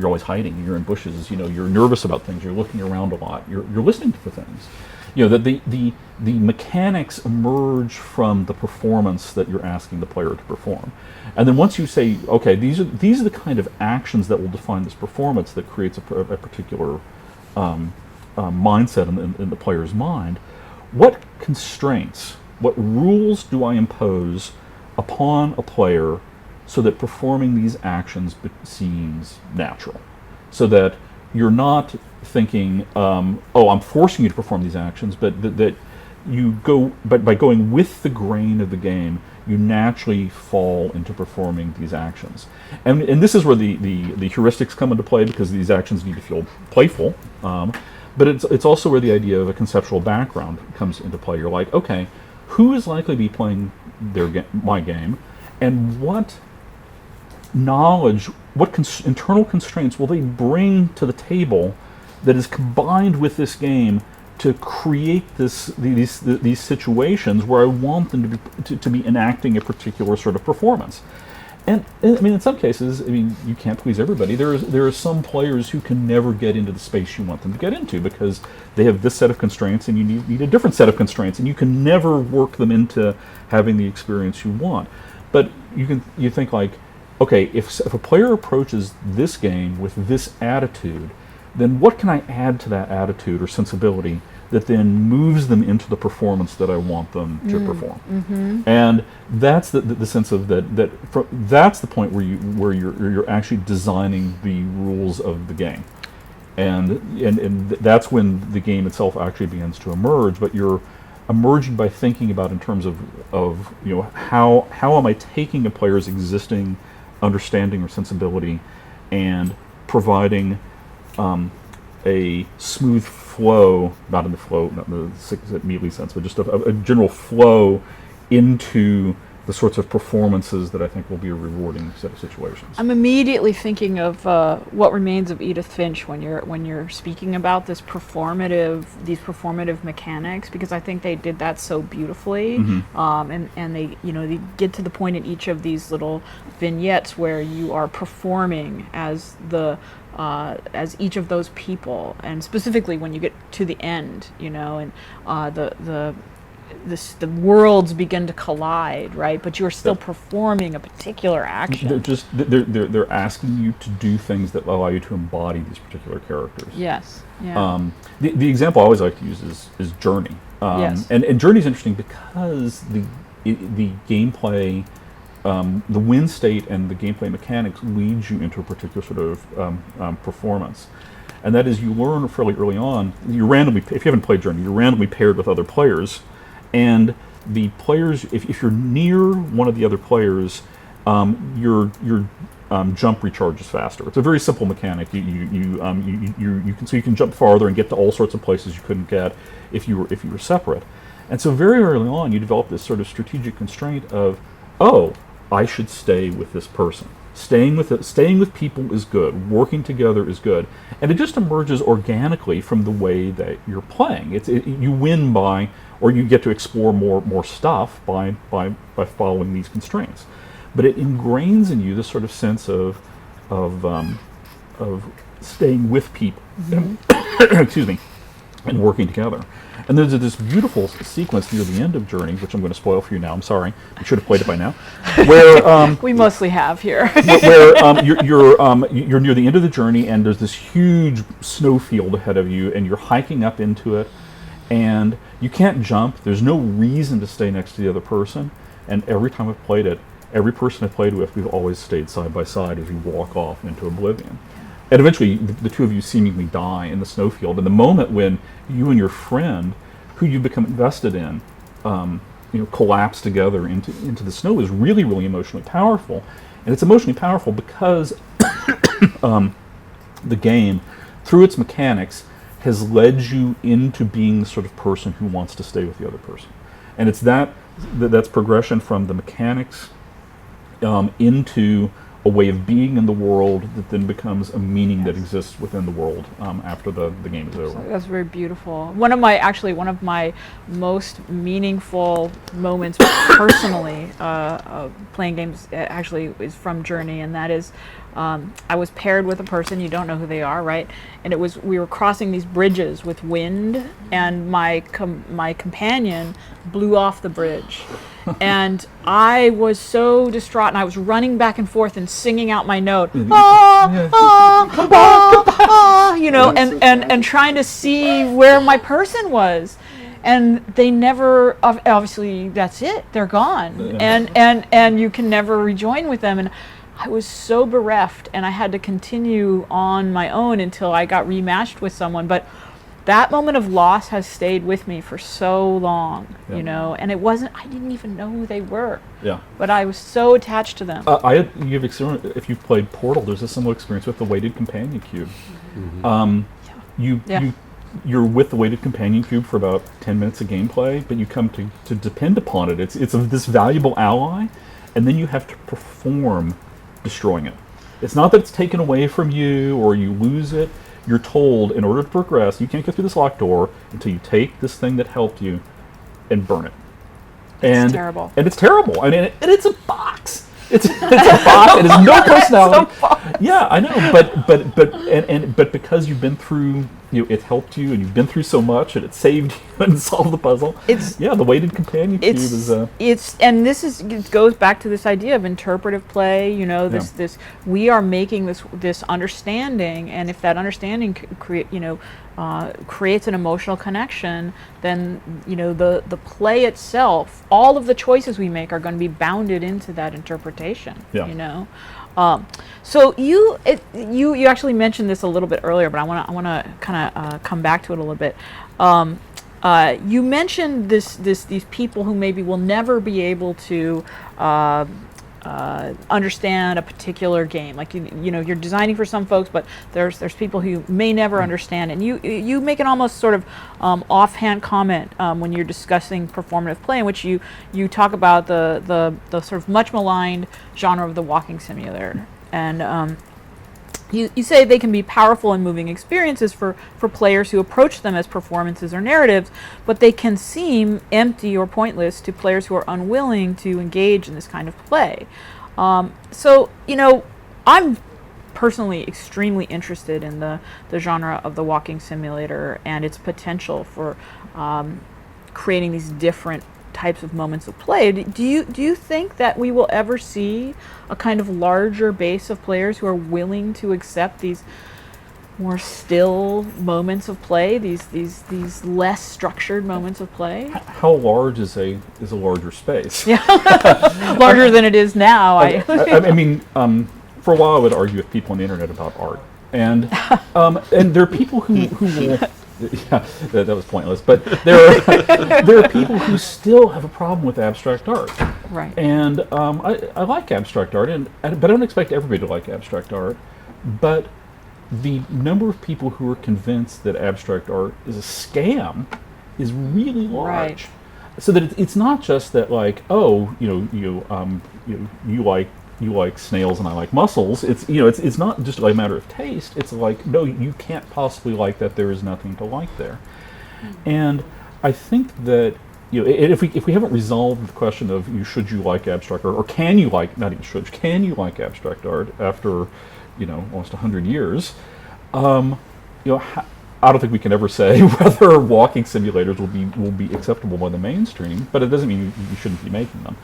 always hiding, you're in bushes, you're nervous about things, you're looking around a lot, you're listening for things. That the mechanics emerge from the performance that you're asking the player to perform. And then once you say, okay, these are the kind of actions that will define this performance that creates a particular mindset in the player's mind, what constraints, what rules do I impose upon a player so that performing these actions seems natural? So that you're not thinking, I'm forcing you to perform these actions, but that you go, but by going with the grain of the game, you naturally fall into performing these actions. And this is where the heuristics come into play, because these actions need to feel playful. But it's also where the idea of a conceptual background comes into play. You're like, okay, who is likely to be playing my game, and what knowledge, what internal constraints will they bring to the table that is combined with this game to create these situations where I want them to be enacting a particular sort of performance. And I mean, in some cases, you can't please everybody. There are some players who can never get into the space you want them to get into, because they have this set of constraints and you need a different set of constraints, and you can never work them into having the experience you want. But you think like, okay, if a player approaches this game with this attitude, then what can I add to that attitude or sensibility that then moves them into the performance that I want them to perform? Mm-hmm. And that's the sense of that's the point where you're actually designing the rules of the game, and that's when the game itself actually begins to emerge. But you're emerging by thinking about in terms of how am I taking a player's existing understanding or sensibility and providing a smooth flow, not in the immediately sense, but just a general flow into the sorts of performances that I think will be a rewarding set of situations. I'm immediately thinking of What Remains of Edith Finch when you're speaking about these performative mechanics, because I think they did that so beautifully. Mm-hmm. And they get to the point in each of these little vignettes where you are performing as each of those people, and specifically when you get to the end, and the worlds begin to collide, right? But you're still performing a particular action. They're asking you to do things that allow you to embody these particular characters. Yes. Yeah. The example I always like to use is Journey. Yes. And Journey's interesting because the gameplay, the win state and the gameplay mechanics leads you into a particular sort of performance. And that is, you learn fairly early on, if you haven't played Journey, you're randomly paired with other players, and the players, if you're near one of the other players, your jump recharges faster. It's a very simple mechanic. You can jump farther and get to all sorts of places you couldn't get if you were separate. And so very early on, you develop this sort of strategic constraint of, I should stay with this person. Staying with people is good. Working together is good, and it just emerges organically from the way that you're playing. You win by, or you get to explore more stuff by following these constraints. But it ingrains in you this sort of sense of staying with people. Mm-hmm. Excuse me, and working together. And there's this beautiful sequence near the end of Journey, which I'm going to spoil for you now. I'm sorry, you should have played it by now. Where we mostly have here. where you're near the end of the journey, and there's this huge snowfield ahead of you, and you're hiking up into it, and you can't jump. There's no reason to stay next to the other person. And every time I've played it, every person I've played with, we've always stayed side by side as you walk off into oblivion. And eventually, the two of you seemingly die in the snowfield. And the moment when you and your friend, who you've become invested in, collapse together into the snow is really, really emotionally powerful. And it's emotionally powerful because the game, through its mechanics, has led you into being the sort of person who wants to stay with the other person. And it's that's progression from the mechanics into a way of being in the world that then becomes a meaning that exists within the world after the game is over. That's very beautiful. One of my most meaningful moments personally playing games actually is from Journey, and that is I was paired with a person, you don't know who they are, right? And we were crossing these bridges with wind, and my companion blew off the bridge. And I was so distraught, and I was running back and forth and singing out my note, and trying to see where my person was. And they never, obviously, that's it, they're gone. And you can never rejoin with them. And I was so bereft, and I had to continue on my own until I got rematched with someone. But that moment of loss has stayed with me for so long, and I didn't even know who they were. Yeah. But I was so attached to them. If you've played Portal, there's a similar experience with the weighted companion cube. Mm-hmm. You're with the weighted companion cube for about 10 minutes of gameplay, but you come to depend upon it. It's this valuable ally, and then you have to perform destroying it. It's not that it's taken away from you or you lose it. You're told, in order to progress, you can't get through this locked door until you take this thing that helped you and burn it. It's terrible. And it's terrible. I mean, and it's a box. It's a box. It has no personality. Yeah, I know. But because you've been through, it helped you, and you've been through so much, and it saved you and solved the puzzle. The weighted companion cube is. It goes back to this idea of interpretive play. This we are making this understanding, and if that understanding creates an emotional connection, then the play itself, all of the choices we make are going to be bounded into that interpretation. Yeah. So you actually mentioned this a little bit earlier, but I want to kind of come back to it a little bit. You mentioned these people who maybe will never be able to understand a particular game. Like you're designing for some folks, but there's people who may never understand. And you make an almost sort of offhand comment when you're discussing performative play, in which you talk about the sort of much maligned genre of the walking simulator. And you say they can be powerful and moving experiences for players who approach them as performances or narratives, but they can seem empty or pointless to players who are unwilling to engage in this kind of play. So I'm personally extremely interested in the genre of the walking simulator and its potential for creating these different types of moments of play. Do you think that we will ever see a kind of larger base of players who are willing to accept these more still moments of play, these less structured moments of play? How large is a larger space? Yeah, larger than it is now. I mean, for a while I would argue with people on the internet about art, and there are people who will. Yeah, that was pointless. But there are people who still have a problem with abstract art. Right. And I like abstract art, but I don't expect everybody to like abstract art. But the number of people who are convinced that abstract art is a scam is really large. Right. So that it's not just that, like, you like snails and I like mussels. It's not just a matter of taste. It's like, no, you can't possibly like that. There is nothing to like there. Mm-hmm. And I think that if we haven't resolved the question of should you like abstract art, or can you like, not even should, can you like abstract art after almost 100 years? I don't think we can ever say whether walking simulators will be acceptable by the mainstream. But it doesn't mean you shouldn't be making them.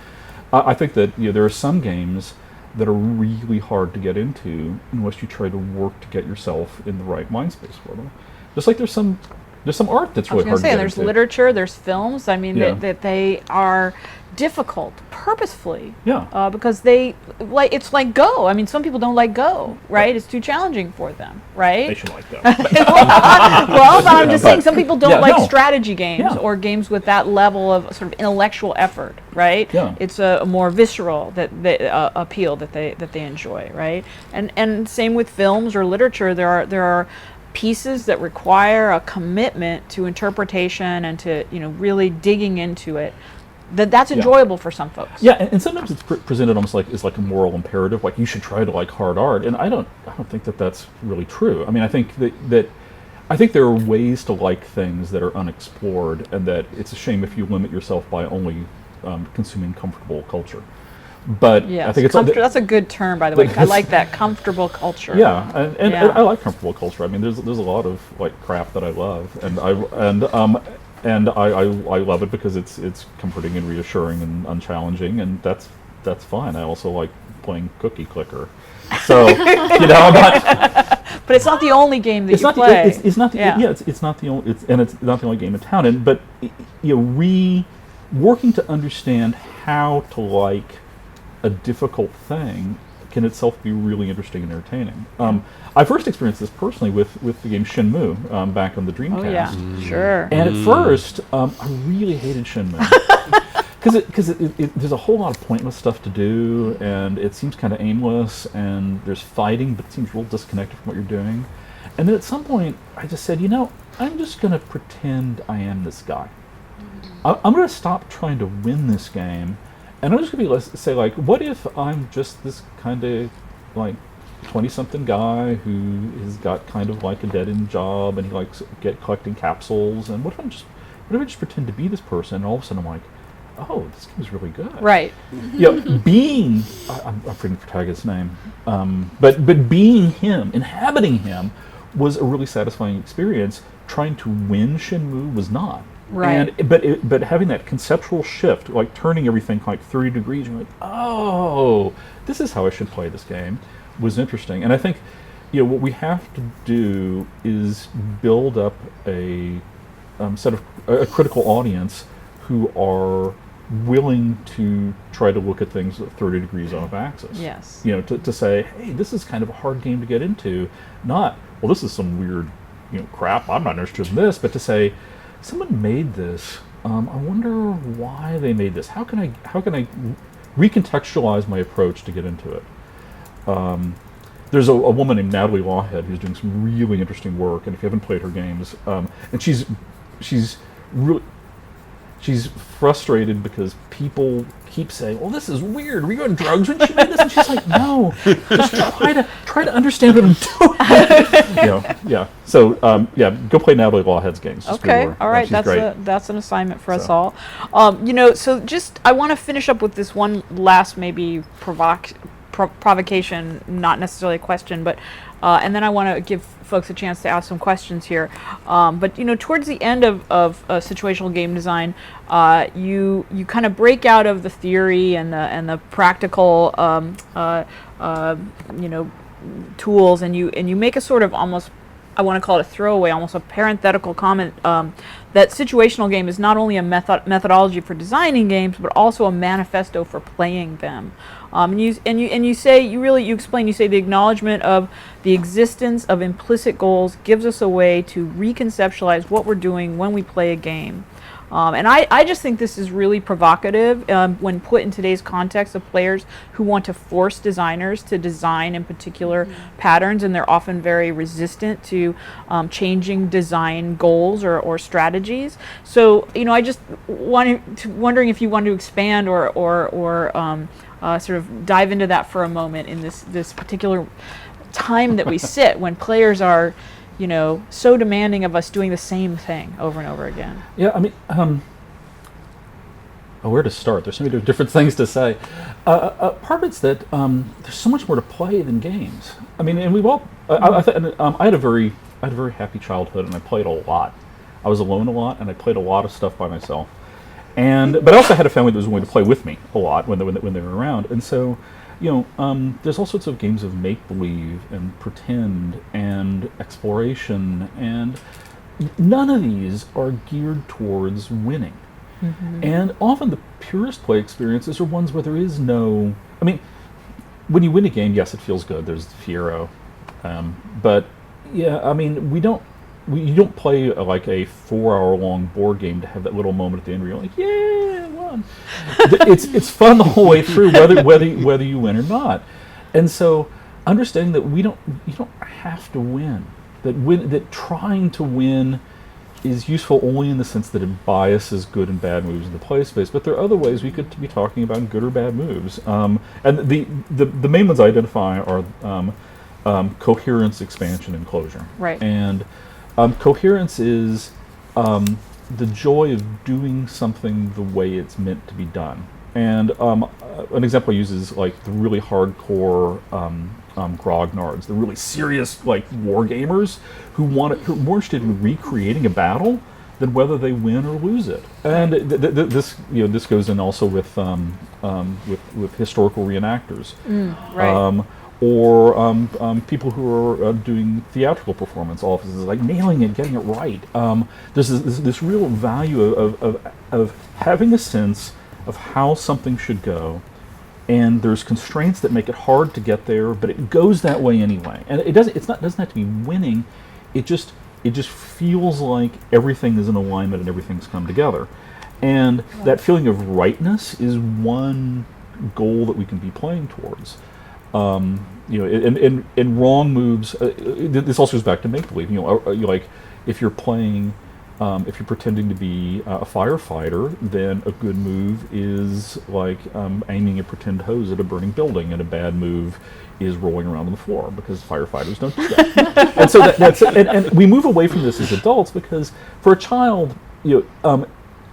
I think that there are some games that are really hard to get into unless you try to work to get yourself in the right mind space for them. Just like there's some art that's really hard to get there's into. Literature, there's films. I mean, that they are difficult purposefully. Yeah. Because it's like Go. I mean, some people don't like Go, right? It's too challenging for them, right? They should like Go. Well, but I'm just saying some people don't like no. strategy games Yeah. or games with that level of sort of intellectual effort, right? Yeah. It's a more visceral appeal that they enjoy, right? And same with films or literature. There are pieces that require a commitment to interpretation and to really digging into it. That's enjoyable for some folks. Yeah, and sometimes it's presented almost like it's like a moral imperative, like you should try to like hard art, and I don't think that that's really true. I mean, I think I think there are ways to like things that are unexplored, and that it's a shame if you limit yourself by only consuming comfortable culture. But yes, I think that's a good term, by the way. I like that, comfortable culture. Yeah, and I like comfortable culture. I mean, there's a lot of like crap that I love, and I love it because it's comforting and reassuring and unchallenging, and that's fine. I also like playing Cookie Clicker, so I'm not. But it's not the only game that you play. It's not the only. It's not the only game in town. But working to understand how to like a difficult thing can itself be really interesting and entertaining. I first experienced this personally with the game Shenmue back on the Dreamcast. Oh yeah, sure. And at first, I really hated Shenmue because there's a whole lot of pointless stuff to do, and it seems kind of aimless, and there's fighting, but it seems real disconnected from what you're doing. And then at some point, I just said, I'm just going to pretend I am this guy. I'm going to stop trying to win this game. And I'm just going to say, like, what if I'm just this kind of, like, 20-something guy who has got kind of, like, a dead-end job, and he likes collecting capsules, and what if I just pretend to be this person, and all of a sudden I'm like, oh, this game's really good. Right. Being, I'm forgetting the protagonist's name, but being him, inhabiting him, was a really satisfying experience. Trying to win Shenmue was not. Right. But having that conceptual shift, like turning everything like 30 degrees, you're like, oh, this is how I should play this game, was interesting. And I think, what we have to do is build up a set of a critical audience who are willing to try to look at things at 30 degrees off axis. Yes. To say, hey, this is kind of a hard game to get into. Not, well, this is some weird, crap. I'm not interested in this. But to say, someone made this. I wonder why they made this. How can I recontextualize my approach to get into it? There's a woman named Natalie Lawhead who's doing some really interesting work, and if you haven't played her games, and she's frustrated because people keep saying, "Well, this is weird. Are you on drugs when she made this?" And she's like, "No, just try to understand what I'm doing." Yeah. So go play Natalie Lawhead's games. Okay, all right. That's an assignment for us all. So just I want to finish up with this one last maybe provocation, not necessarily a question, but and then I want to give folks a chance to ask some questions here. But towards the end of situational game design, you kind of break out of the theory and the practical tools, and you make a sort of almost, I want to call it a throwaway, almost a parenthetical comment that situational game is not only a methodology for designing games, but also a manifesto for playing them. You explain. You say the acknowledgement of the existence of implicit goals gives us a way to reconceptualize what we're doing when we play a game. And I just think this is really provocative when put in today's context of players who want to force designers to design in particular patterns, and they're often very resistant to changing design goals or strategies. So I just wondering if you want to expand or sort of dive into that for a moment in this particular time that we sit when players are so demanding of us doing the same thing over and over again. Yeah, I mean, where to start? There's so many different things to say. Part of it's that there's so much more to play than games. I mean, and we've all. I had a very happy childhood, and I played a lot. I was alone a lot, and I played a lot of stuff by myself. But I also had a family that was willing to play with me a lot when they were around, and so. There's all sorts of games of make-believe and pretend and exploration, and none of these are geared towards winning. And often the purest play experiences are ones where there is no, I mean, when you win a game, yes, it feels good. There's the Fiero. But yeah, I mean, you don't play like a 4-hour-long board game to have that little moment at the end where you're like, yeah, I won. It's fun the whole way through, whether you win or not. And so understanding that you don't have to win. That trying to win is useful only in the sense that it biases good and bad moves in the play space. But there are other ways we could be talking about good or bad moves. And the main ones I identify are coherence, expansion, and closure. Right. And coherence is the joy of doing something the way it's meant to be done. And an example I use is like the really hardcore grognards, the really serious like war gamers who are more interested in recreating a battle than whether they win or lose it. And this goes in also with historical reenactors. Right. Or people who are doing theatrical performance offices, like nailing it, getting it right. There's this real value of having a sense of how something should go, and there's constraints that make it hard to get there, but it goes that way anyway. And it doesn't have to be winning. It just feels like everything is in alignment and everything's come together. And that feeling of rightness is one goal that we can be playing towards. In wrong moves, this also goes back to make believe. Like if you're playing, if you're pretending to be a firefighter, then a good move is like aiming a pretend hose at a burning building, and a bad move is rolling around on the floor, because firefighters don't do that. And so that's and we move away from this as adults, because for a child,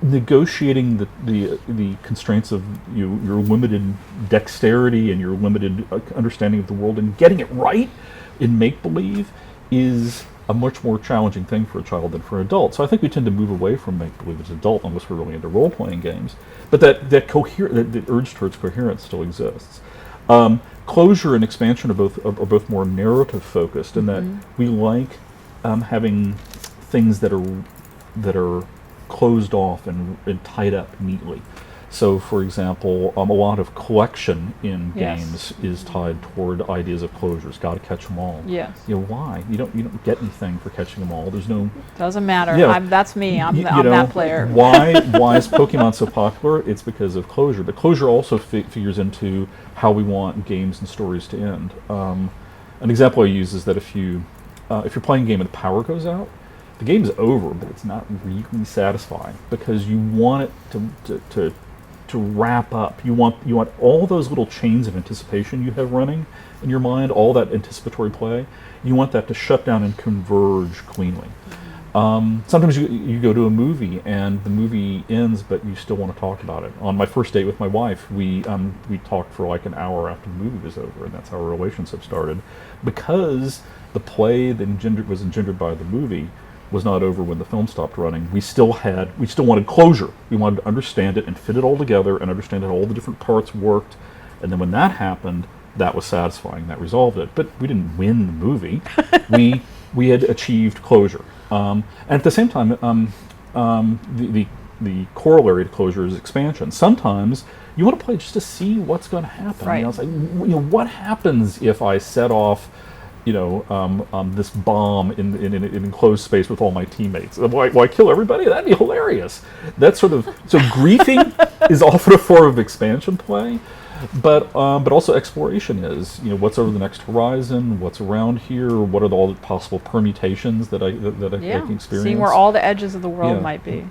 negotiating the constraints of your limited dexterity and your limited understanding of the world and getting it right in make-believe is a much more challenging thing for a child than for an adult. So I think we tend to move away from make-believe as an adult unless we're really into role-playing games. But that urge towards coherence still exists. Closure and expansion are both more narrative-focused, in that we like having things that are closed off and tied up neatly. So, for example, a lot of collection in games is tied toward ideas of closures. Got to catch them all. Yes. Why? You don't get anything for catching them all. There's no. Doesn't matter. Yeah. That's me. I'm that player. Why is Pokemon so popular? It's because of closure. But closure also figures into how we want games and stories to end. An example I use is that if you're playing a game and the power goes out, the game's over, but it's not really satisfying, because you want it to wrap up. You want all those little chains of anticipation you have running in your mind, all that anticipatory play. You want that to shut down and converge cleanly. Sometimes you go to a movie and the movie ends, but you still want to talk about it. On my first date with my wife, we talked for like an hour after the movie was over, and that's how our relationship started, because the play that was engendered by the movie was not over when the film stopped running. We still wanted closure. We wanted to understand it and fit it all together and understand how all the different parts worked. And then when that happened, that was satisfying. That resolved it. But we didn't win the movie. we had achieved closure. And at the same time, the corollary to closure is expansion. Sometimes you want to play just to see what's going to happen. Right. It's like, what happens if I set off this bomb in an enclosed space with all my teammates? Will I kill everybody? That'd be hilarious. That's so griefing is often a form of expansion play, but also exploration is, what's over the next horizon, what's around here, what are all the possible permutations that I can experience. Seeing where all the edges of the world might be.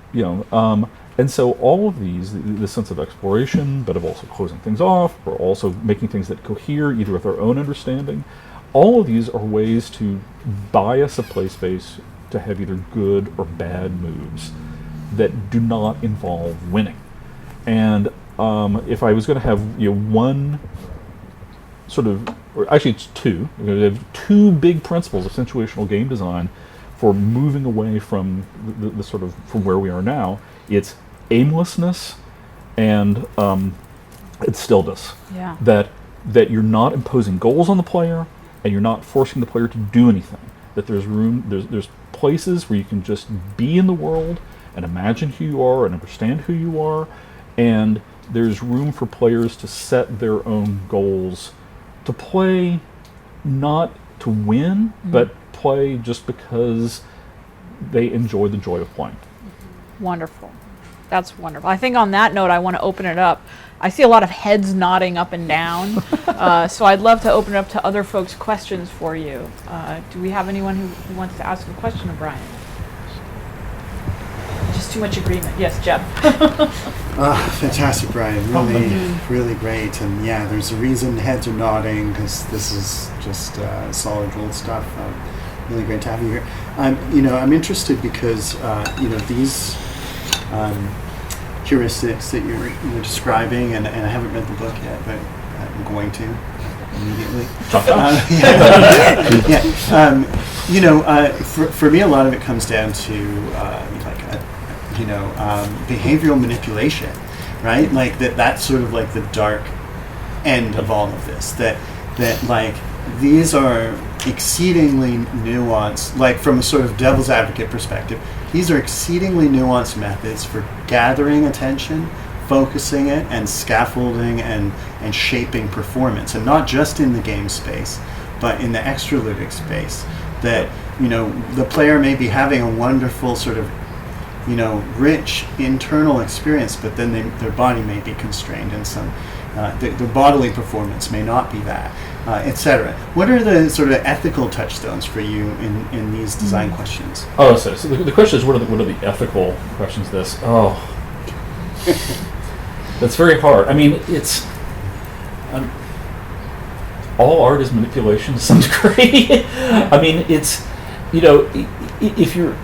And so all of these, the sense of exploration, but of also closing things off, or also making things that cohere either with our own understanding. All of these are ways to bias a play space to have either good or bad moves that do not involve winning. And if I was going to have one sort of, or actually it's two, we're going to have two big principles of situational game design for moving away from the sort of from where we are now. It's aimlessness and it's stillness. Yeah. That you're not imposing goals on the player, and you're not forcing the player to do anything. That there's room, there's places where you can just be in the world and imagine who you are and understand who you are, and there's room for players to set their own goals, to play not to win, but play just because they enjoy the joy of playing. Wonderful. That's wonderful. I think on that note, I want to open it up. I see a lot of heads nodding up and down, so I'd love to open it up to other folks' questions for you. Do we have anyone who wants to ask a question of Brian? Just too much agreement. Yes, Jeff. Fantastic, Brian. Really great. And yeah, there's a reason heads are nodding, because this is just solid gold stuff. Really great to have you here. I'm interested because these heuristics that you're describing, and I haven't read the book yet, but I'm going to immediately. For me, a lot of it comes down to behavioral manipulation, right? Like that's sort of like the dark end of all of this. That like these are exceedingly nuanced, like from a sort of devil's advocate perspective, these are exceedingly nuanced methods for gathering attention, focusing it, and scaffolding and shaping performance, and not just in the game space, but in the extraludic space. That the player may be having a wonderful sort of rich internal experience, but then their body may be constrained, and some their bodily performance may not be that, etc. What are the sort of ethical touchstones for you in these design questions? Oh, so the question is, what are the ethical questions? That's very hard. I mean, it's all art is manipulation to some degree. I mean, it's if you're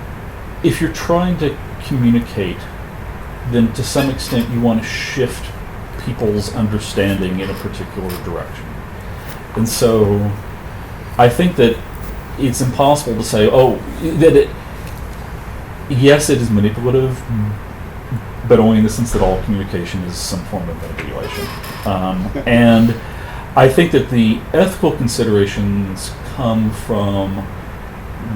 trying to communicate, then to some extent you want to shift people's understanding in a particular direction. And so I think that it's impossible to say, yes, it is manipulative, but only in the sense that all communication is some form of manipulation. And I think that the ethical considerations come from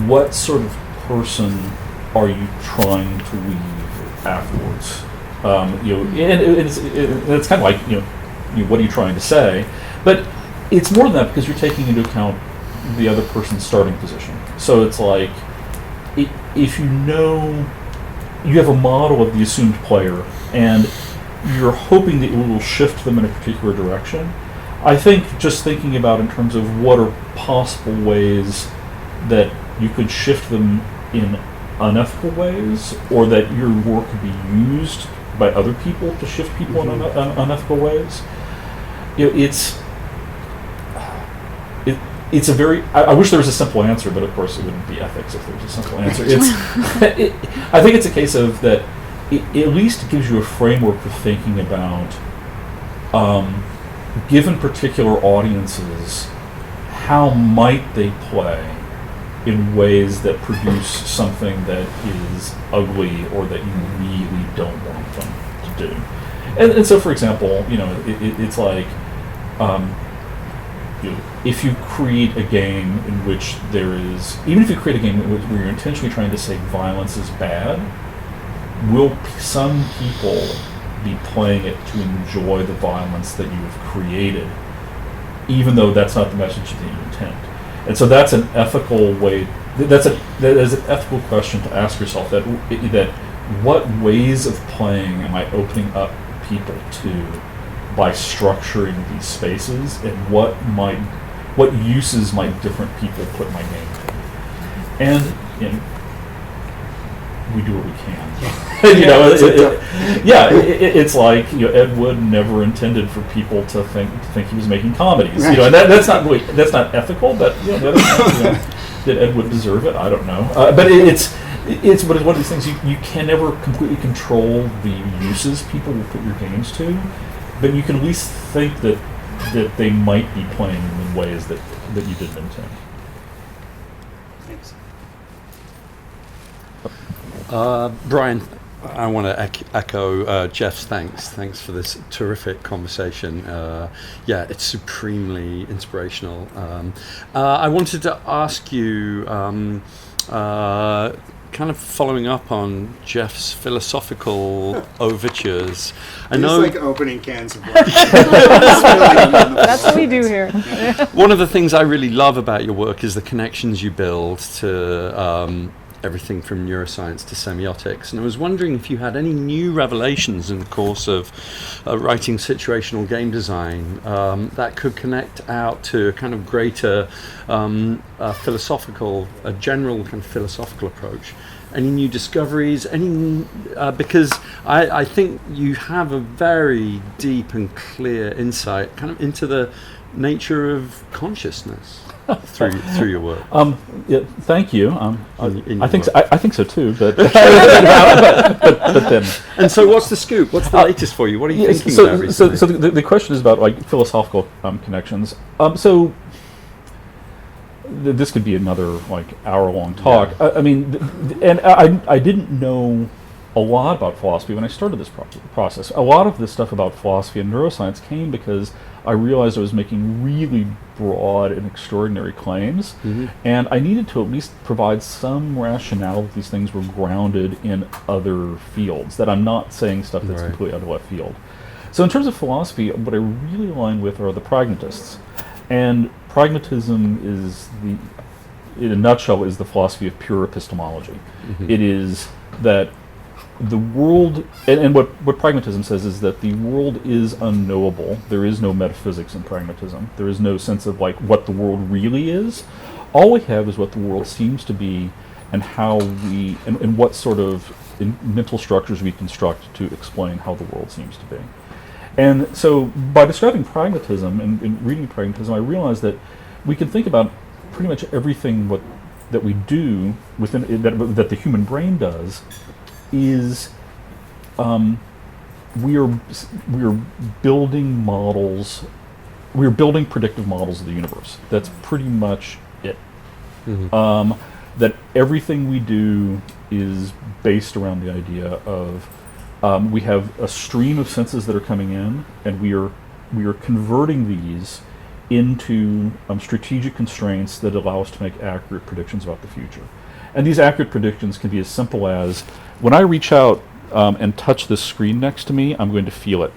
what sort of person are you trying to leave afterwards? It's kind of like, what are you trying to say? But it's more than that, because you're taking into account the other person's starting position. So it's like, if you have a model of the assumed player, and you're hoping that it will shift them in a particular direction, I think just thinking about in terms of what are possible ways that you could shift them in unethical ways, or that your work could be used by other people to shift people in unethical ways. It's a very. I wish there was a simple answer, but of course it wouldn't be ethics if there was a simple answer. I think it's a case of that. It at least gives you a framework for thinking about, given particular audiences, how might they play in ways that produce something that is ugly or that you really don't want them to do. And so, for example, it's like, if you create a game in which there is, even if you create a game where you're intentionally trying to say violence is bad, will some people be playing it to enjoy the violence that you have created, even though that's not the message that you intend? And so that's an ethical way. That is an ethical question to ask yourself. That what ways of playing am I opening up people to by structuring these spaces, and what uses might different people put my game to? And we do what we can. It's like Ed Wood never intended for people to think he was making comedies. Right. And that's not ethical. But the other hand, did Ed Wood deserve it? I don't know. But it's one of these things you can never completely control the uses people will put your games to, but you can at least think that they might be playing in ways that you didn't intend. Thanks. Brian, I want to echo Jeff's thanks. Thanks for this terrific conversation. It's supremely inspirational. I wanted to ask you, kind of following up on Jeff's philosophical overtures. I It's know like opening cans of wine. That's That's what we do here. one of the things I really love about your work is the connections you build to everything from neuroscience to semiotics. And I was wondering if you had any new revelations in the course of writing situational game design that could connect out to a kind of greater philosophical, a general kind of philosophical approach. Any new discoveries? Because I think you have a very deep and clear insight kind of into the nature of consciousness through your work. Yeah, thank you. In I your think so, work. I think so too. But but then. And so, what's the scoop? What's the latest for you? What are you thinking about recently? So the question is about like philosophical connections. So this could be another like hour-long talk. Yeah. I mean, and I didn't know a lot about philosophy when I started this process. A lot of this stuff about philosophy and neuroscience came because I realized I was making really broad and extraordinary claims, and I needed to at least provide some rationale that these things were grounded in other fields, that I'm not saying stuff that's Right. completely out of left field. So in terms of philosophy, what I really align with are the pragmatists. And pragmatism is in a nutshell, is the philosophy of pure epistemology. It is that the world, and what pragmatism says is that the world is unknowable. There is no metaphysics in pragmatism. There is no sense of like what the world really is. All we have is what the world seems to be, and how we, and what sort of mental structures we construct to explain how the world seems to be. And so by describing pragmatism and reading pragmatism, I realized that we can think about pretty much everything that we do within that the human brain does is we are building models. We are building predictive models of the universe. That's pretty much it. That everything we do is based around the idea of we have a stream of senses that are coming in, and we are converting these into strategic constraints that allow us to make accurate predictions about the future. And these accurate predictions can be as simple as, when I reach out and touch this screen next to me, I'm going to feel it.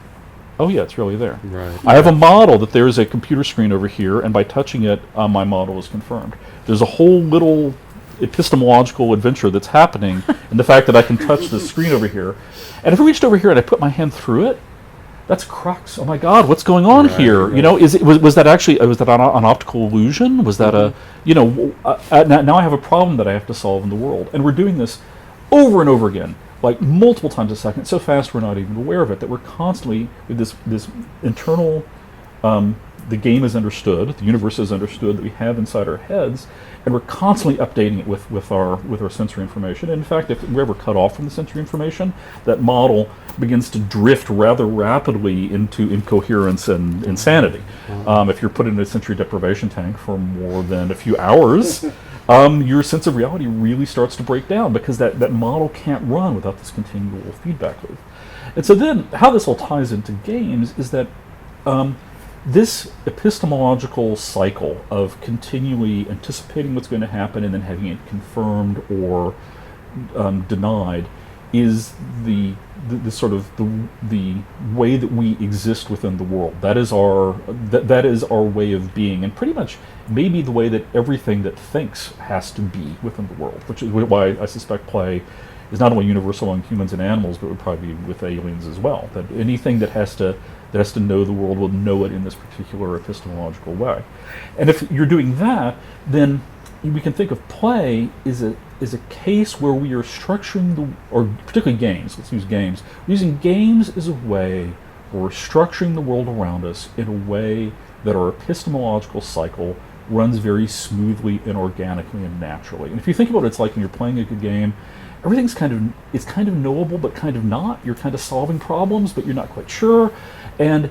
Oh yeah, it's really there. Right. I have a model that there is a computer screen over here, and by touching it, my model is confirmed. There's a whole little epistemological adventure that's happening in the fact that I can touch this screen over here. And if I reached over here and I put my hand through it, that's crux. Oh my God, what's going on here? Right. You know, was that actually was that an optical illusion? Was that a now I have a problem that I have to solve in the world, and we're doing this over and over again, like multiple times a second, so fast we're not even aware of it. That we're constantly with this internal. The game is understood, the universe is understood that we have inside our heads, and we're constantly updating it with our sensory information. And in fact, if we're ever cut off from the sensory information, that model begins to drift rather rapidly into incoherence and insanity. If you're put in a sensory deprivation tank for more than a few hours, your sense of reality really starts to break down, because that model can't run without this continual feedback loop. And so then, how this all ties into games is that this epistemological cycle of continually anticipating what's going to happen and then having it confirmed or denied is the sort of the way that we exist within the world. That is our way of being, and pretty much maybe the way that everything that thinks has to be within the world, which is why I suspect play is not only universal among humans and animals, but would probably be with aliens as well. That anything that has to know the world will know it in this particular epistemological way. And if you're doing that, then we can think of play as a case where we are structuring or particularly games, let's use games, we're using games as a way where we're structuring the world around us in a way that our epistemological cycle runs very smoothly and organically and naturally. And if you think about it, it's like when you're playing a good game, everything's kind of knowable, but kind of not. You're kind of solving problems, but you're not quite sure. And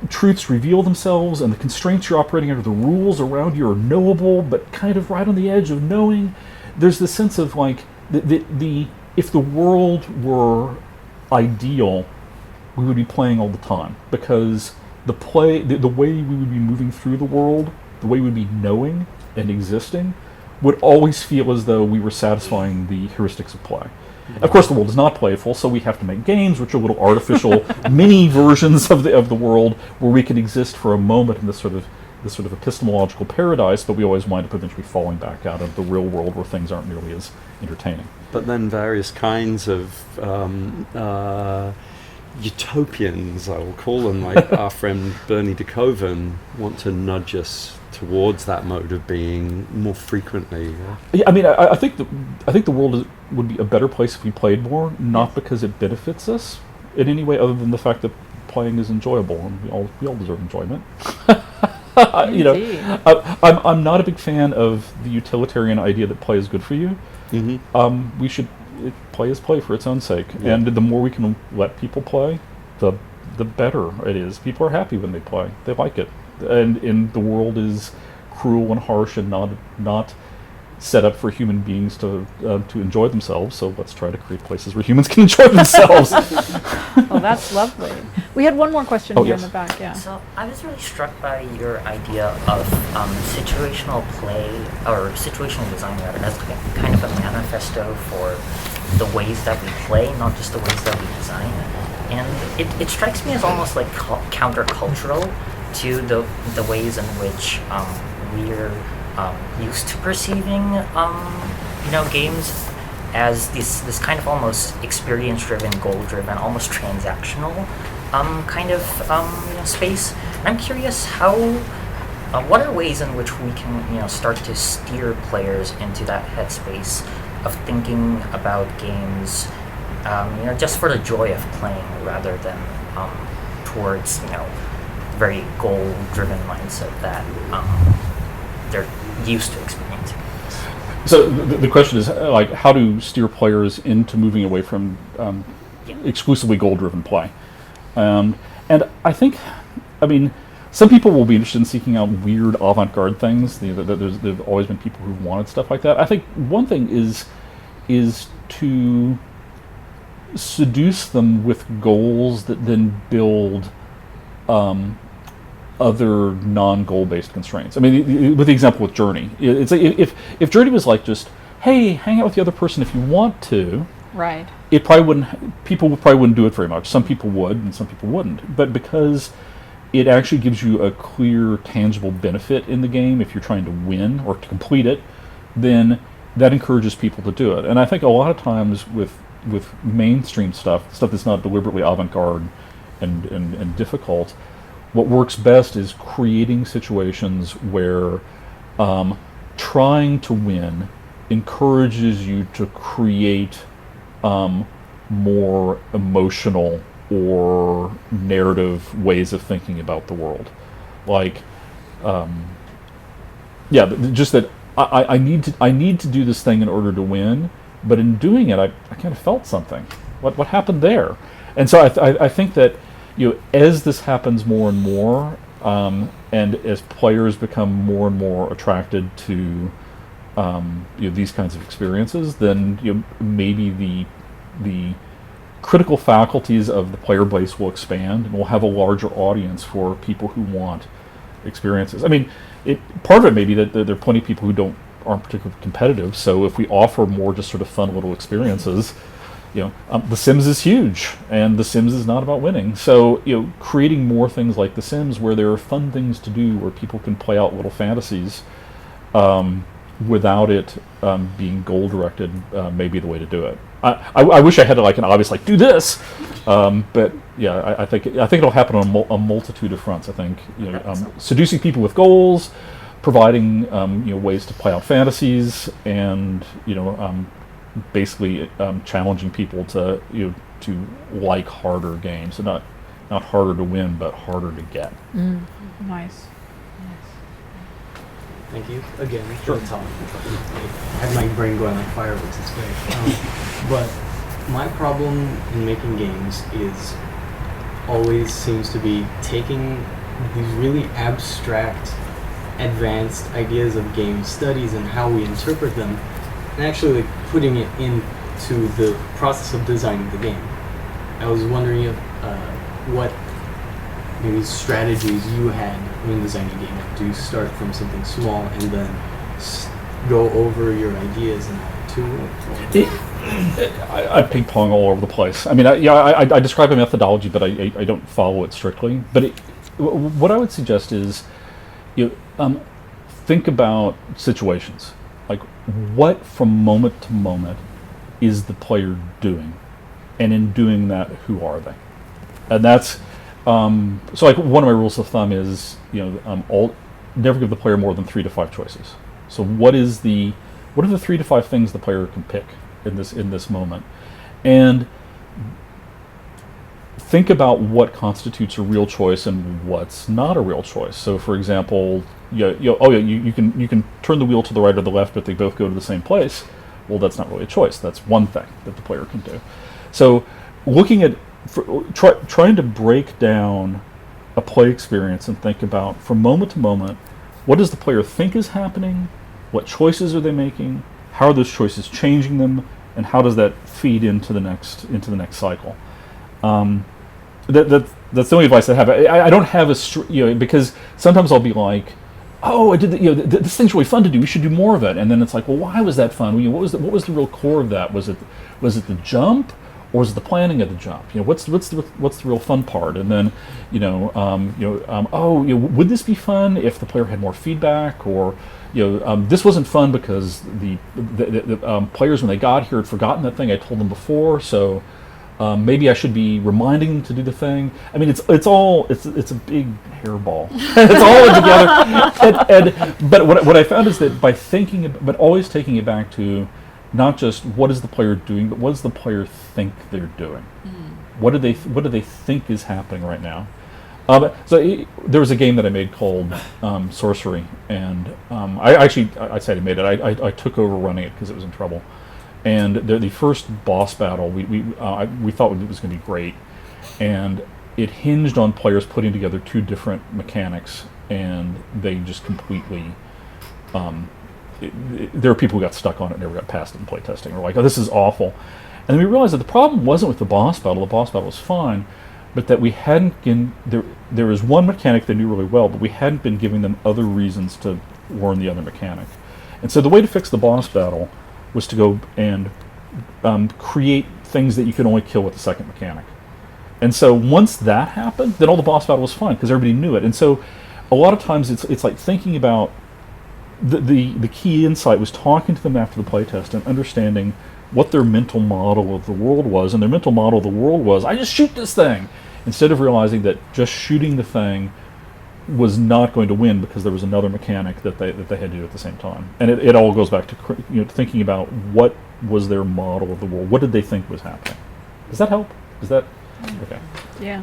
truths reveal themselves, and the constraints you're operating under, the rules around you are knowable, but kind of right on the edge of knowing. There's this sense of like, if the world were ideal, we would be playing all the time, because the way we would be moving through the world, the way we'd be knowing and existing, would always feel as though we were satisfying the heuristics of play. Of course, the world is not playful, so we have to make games, which are little artificial mini versions of the world, where we can exist for a moment in this sort of epistemological paradise, but we always wind up eventually falling back out of the real world where things aren't nearly as entertaining. But then various kinds of utopians, I will call them, like our friend Bernie de Koven, want to nudge us towards that mode of being more frequently. Yeah, I mean, I think the world would be a better place if we played more, not because it benefits us in any way other than the fact that playing is enjoyable, and we all deserve enjoyment. I'm not a big fan of the utilitarian idea that play is good for you. Mm-hmm. Play is play for its own sake, and the more we can let people play, the better it is. People are happy when they play; they like it, and the world is cruel and harsh and not set up for human beings to enjoy themselves. So let's try to create places where humans can enjoy themselves. Oh, that's lovely. We had one more question here in the back. Yeah. So I was really struck by your idea of situational play, or situational design rather, as kind of a manifesto for the ways that we play, not just the ways that we design. And it strikes me as almost like countercultural to the ways in which we're used to perceiving games as this kind of almost experience-driven, goal-driven, almost transactional kind of space. And I'm curious what are ways in which we can start to steer players into that headspace of thinking about games just for the joy of playing rather than towards very goal-driven mindset that they're used to experiencing. So the question is, like, how to steer players into moving away from exclusively goal-driven play. And I think, some people will be interested in seeking out weird avant-garde things. There've always been people who've wanted stuff like that. I think one thing is to seduce them with goals that then build other non-goal-based constraints. With the example with Journey, it's like if Journey was like just, hey, hang out with the other person if you want to. Right. People probably wouldn't do it very much. Some people would, and some people wouldn't. But because it actually gives you a clear, tangible benefit in the game if you're trying to win or to complete it, then that encourages people to do it. And I think a lot of times with mainstream stuff that's not deliberately avant-garde and difficult, what works best is creating situations where trying to win encourages you to create more emotional or narrative ways of thinking about the world. Like, just that I need to do this thing in order to win, but in doing it, I kind of felt something. What happened there? And so I think that as this happens more and more, and as players become more and more attracted to these kinds of experiences, then maybe the critical faculties of the player base will expand, and we'll have a larger audience for people who want experiences. Part of it may be that there are plenty of people who aren't particularly competitive. So if we offer more just sort of fun little experiences, The Sims is huge, and The Sims is not about winning. So creating more things like The Sims, where there are fun things to do, where people can play out little fantasies, without it being goal directed, may be the way to do it. I wish I had an obvious do this, but yeah, I think it'll happen on a multitude of fronts. I think seducing people with goals, providing ways to play out fantasies, and basically challenging people to like harder games, so not harder to win, but harder to get. Nice. Thank you again for the talk. I had my brain going like fireworks. It's great. But my problem in making games always seems to be taking these really abstract, advanced ideas of game studies and how we interpret them, and actually putting it into the process of designing the game. I was wondering if what maybe strategies you had when designing a game. Do you start from something small and then go over your ideas and all too? I ping pong all over the place. I mean, I describe a methodology, but I don't follow it strictly. But what I would suggest is, think about situations. Like, what from moment to moment is the player doing, and in doing that, who are they? And that's so. Like, one of my rules of thumb is, never give the player more than 3 to 5 choices. So what are the 3 to 5 things the player can pick in this moment, and think about what constitutes a real choice and what's not a real choice. So, for example, you can turn the wheel to the right or the left, but they both go to the same place. Well, that's not really a choice. That's one thing that the player can do. So, looking at trying to break down a play experience and think about, from moment to moment, what does the player think is happening? What choices are they making? How are those choices changing them? And how does that feed into the next cycle? That's the only advice I have. I don't have because sometimes I'll be like, oh, I did this thing's really fun to do. We should do more of it. And then it's like, well, why was that fun? What was the real core of that? Was it the jump, or was it the planning of the jump? What's the real fun part? And then would this be fun if the player had more feedback? Or this wasn't fun because the players, when they got here, had forgotten that thing I told them before. So maybe I should be reminding them to do the thing. I mean, it's a big hairball. It's all together. But what I found is that by thinking, but always taking it back to not just what is the player doing, but what does the player think they're doing? What do they think is happening right now? There was a game that I made called Sorcery, and I said I made it. I took over running it because it was in trouble. And the first boss battle, we thought it was going to be great, and it hinged on players putting together 2 different mechanics, and they just completely. There were people who got stuck on it and never got past it in playtesting. We're like, oh, this is awful. And then we realized that the problem wasn't with the boss battle. The boss battle was fine, but that we hadn't been there was one mechanic they knew really well, but we hadn't been giving them other reasons to learn the other mechanic. And so the way to fix the boss battle was to go and create things that you could only kill with the second mechanic. And so once that happened, then all the boss battle was fine because everybody knew it. And so a lot of times it's like thinking about the key insight was talking to them after the playtest and understanding what their mental model of the world was. And their mental model of the world was, I just shoot this thing, instead of realizing that just shooting the thing was not going to win because there was another mechanic that they had to do at the same time. And it all goes back to thinking about what was their model of the world. What did they think was happening? Does that help? Is that okay? Yeah.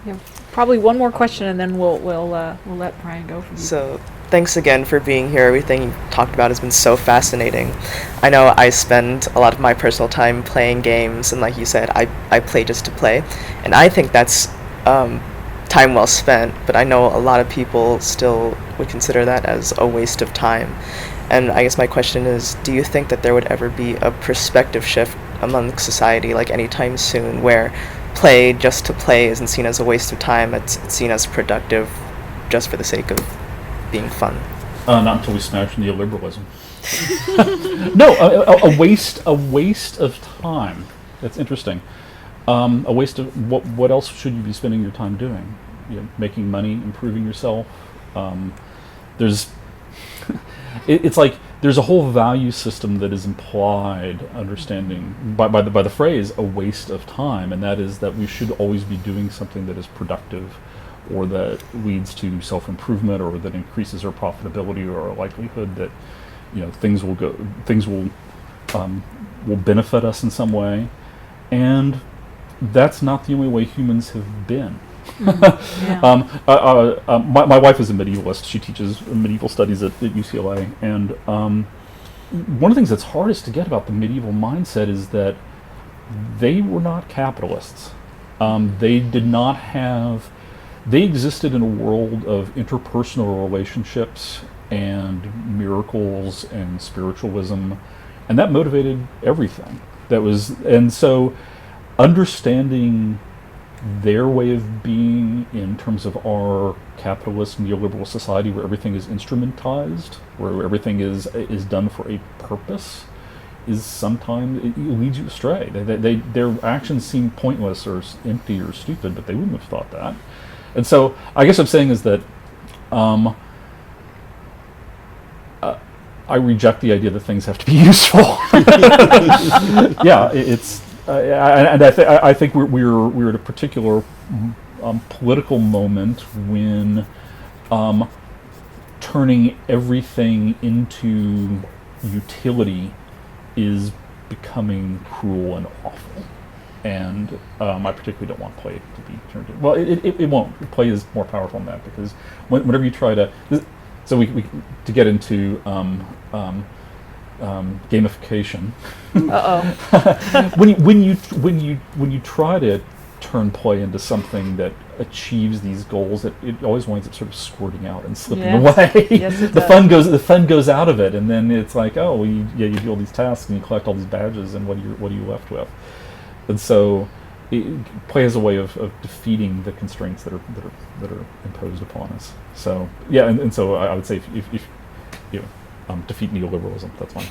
Yeah. Probably one more question, and then we'll let Brian go. So, thanks again for being here. Everything you talked about has been so fascinating. I know I spend a lot of my personal time playing games, and like you said, I play just to play, and I think that's time well spent, but I know a lot of people still would consider that as a waste of time. And I guess my question is, do you think that there would ever be a perspective shift among society, like anytime soon, where play just to play isn't seen as a waste of time, it's seen as productive just for the sake of being fun? Not until we smash neoliberalism. No, a waste of time. That's interesting. A waste of what else should you be spending your time doing? Making money, improving yourself. It's like there's a whole value system that is implied, understanding by the phrase "a waste of time," and that is that we should always be doing something that is productive, or that leads to self-improvement, or that increases our profitability, or our likelihood that things will benefit us in some way. And that's not the only way humans have been. Yeah. My wife is a medievalist. She teaches medieval studies at UCLA, and one of the things that's hardest to get about the medieval mindset is that they were not capitalists. They existed in a world of interpersonal relationships and miracles and spiritualism, and that motivated everything. And so understanding their way of being in terms of our capitalist neoliberal society where everything is instrumentized, where everything is done for a purpose, is sometimes it leads you astray. Their actions seem pointless or empty or stupid, but they wouldn't have thought that. And so I guess what I'm saying is that I reject the idea that things have to be useful. Yeah, it's and I think we're at a particular political moment when turning everything into utility is becoming cruel and awful. And I particularly don't want play to be turned into... Well, it won't. Play is more powerful than that, because whenever you try to... So we to get into gamification. when you try to turn play into something that achieves these goals, it always winds up sort of squirting out and slipping away. Yes, it the does. fun goes out of it, and then it's like, oh, well, you do all these tasks and you collect all these badges, and what are you left with? And so play is a way of defeating the constraints that are imposed upon us. So yeah, and so I would say if you know, defeat neoliberalism, that's fine.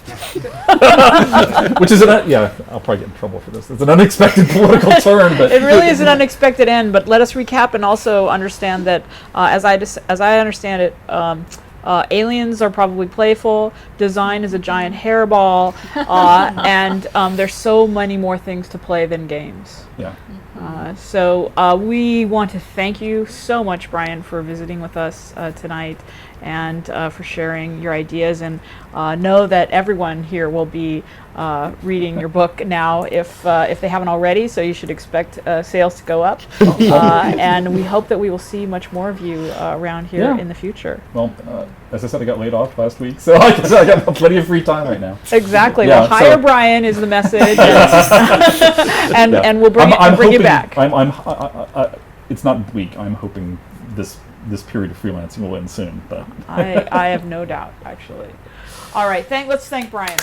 Which is I'll probably get in trouble for this. It's an unexpected political turn, but it really is an unexpected end. But let us recap and also understand that as I understand it. Aliens are probably playful. Design is a giant hairball, and there's so many more things to play than games. yeah. So we want to thank you so much, Brian, for visiting with us tonight and for sharing your ideas. And know that everyone here will be reading your book now if they haven't already. So you should expect sales to go up. And we hope that we will see much more of you around here in the future. Well, as I said, I got laid off last week, so I got plenty of free time right now. Exactly. Yeah, Well, hire Brian is the message, and we'll bring you back. It's not weak. I'm hoping this period of freelancing will end soon, but I have no doubt, actually. All right, let's thank Brian.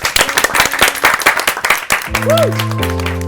Woo!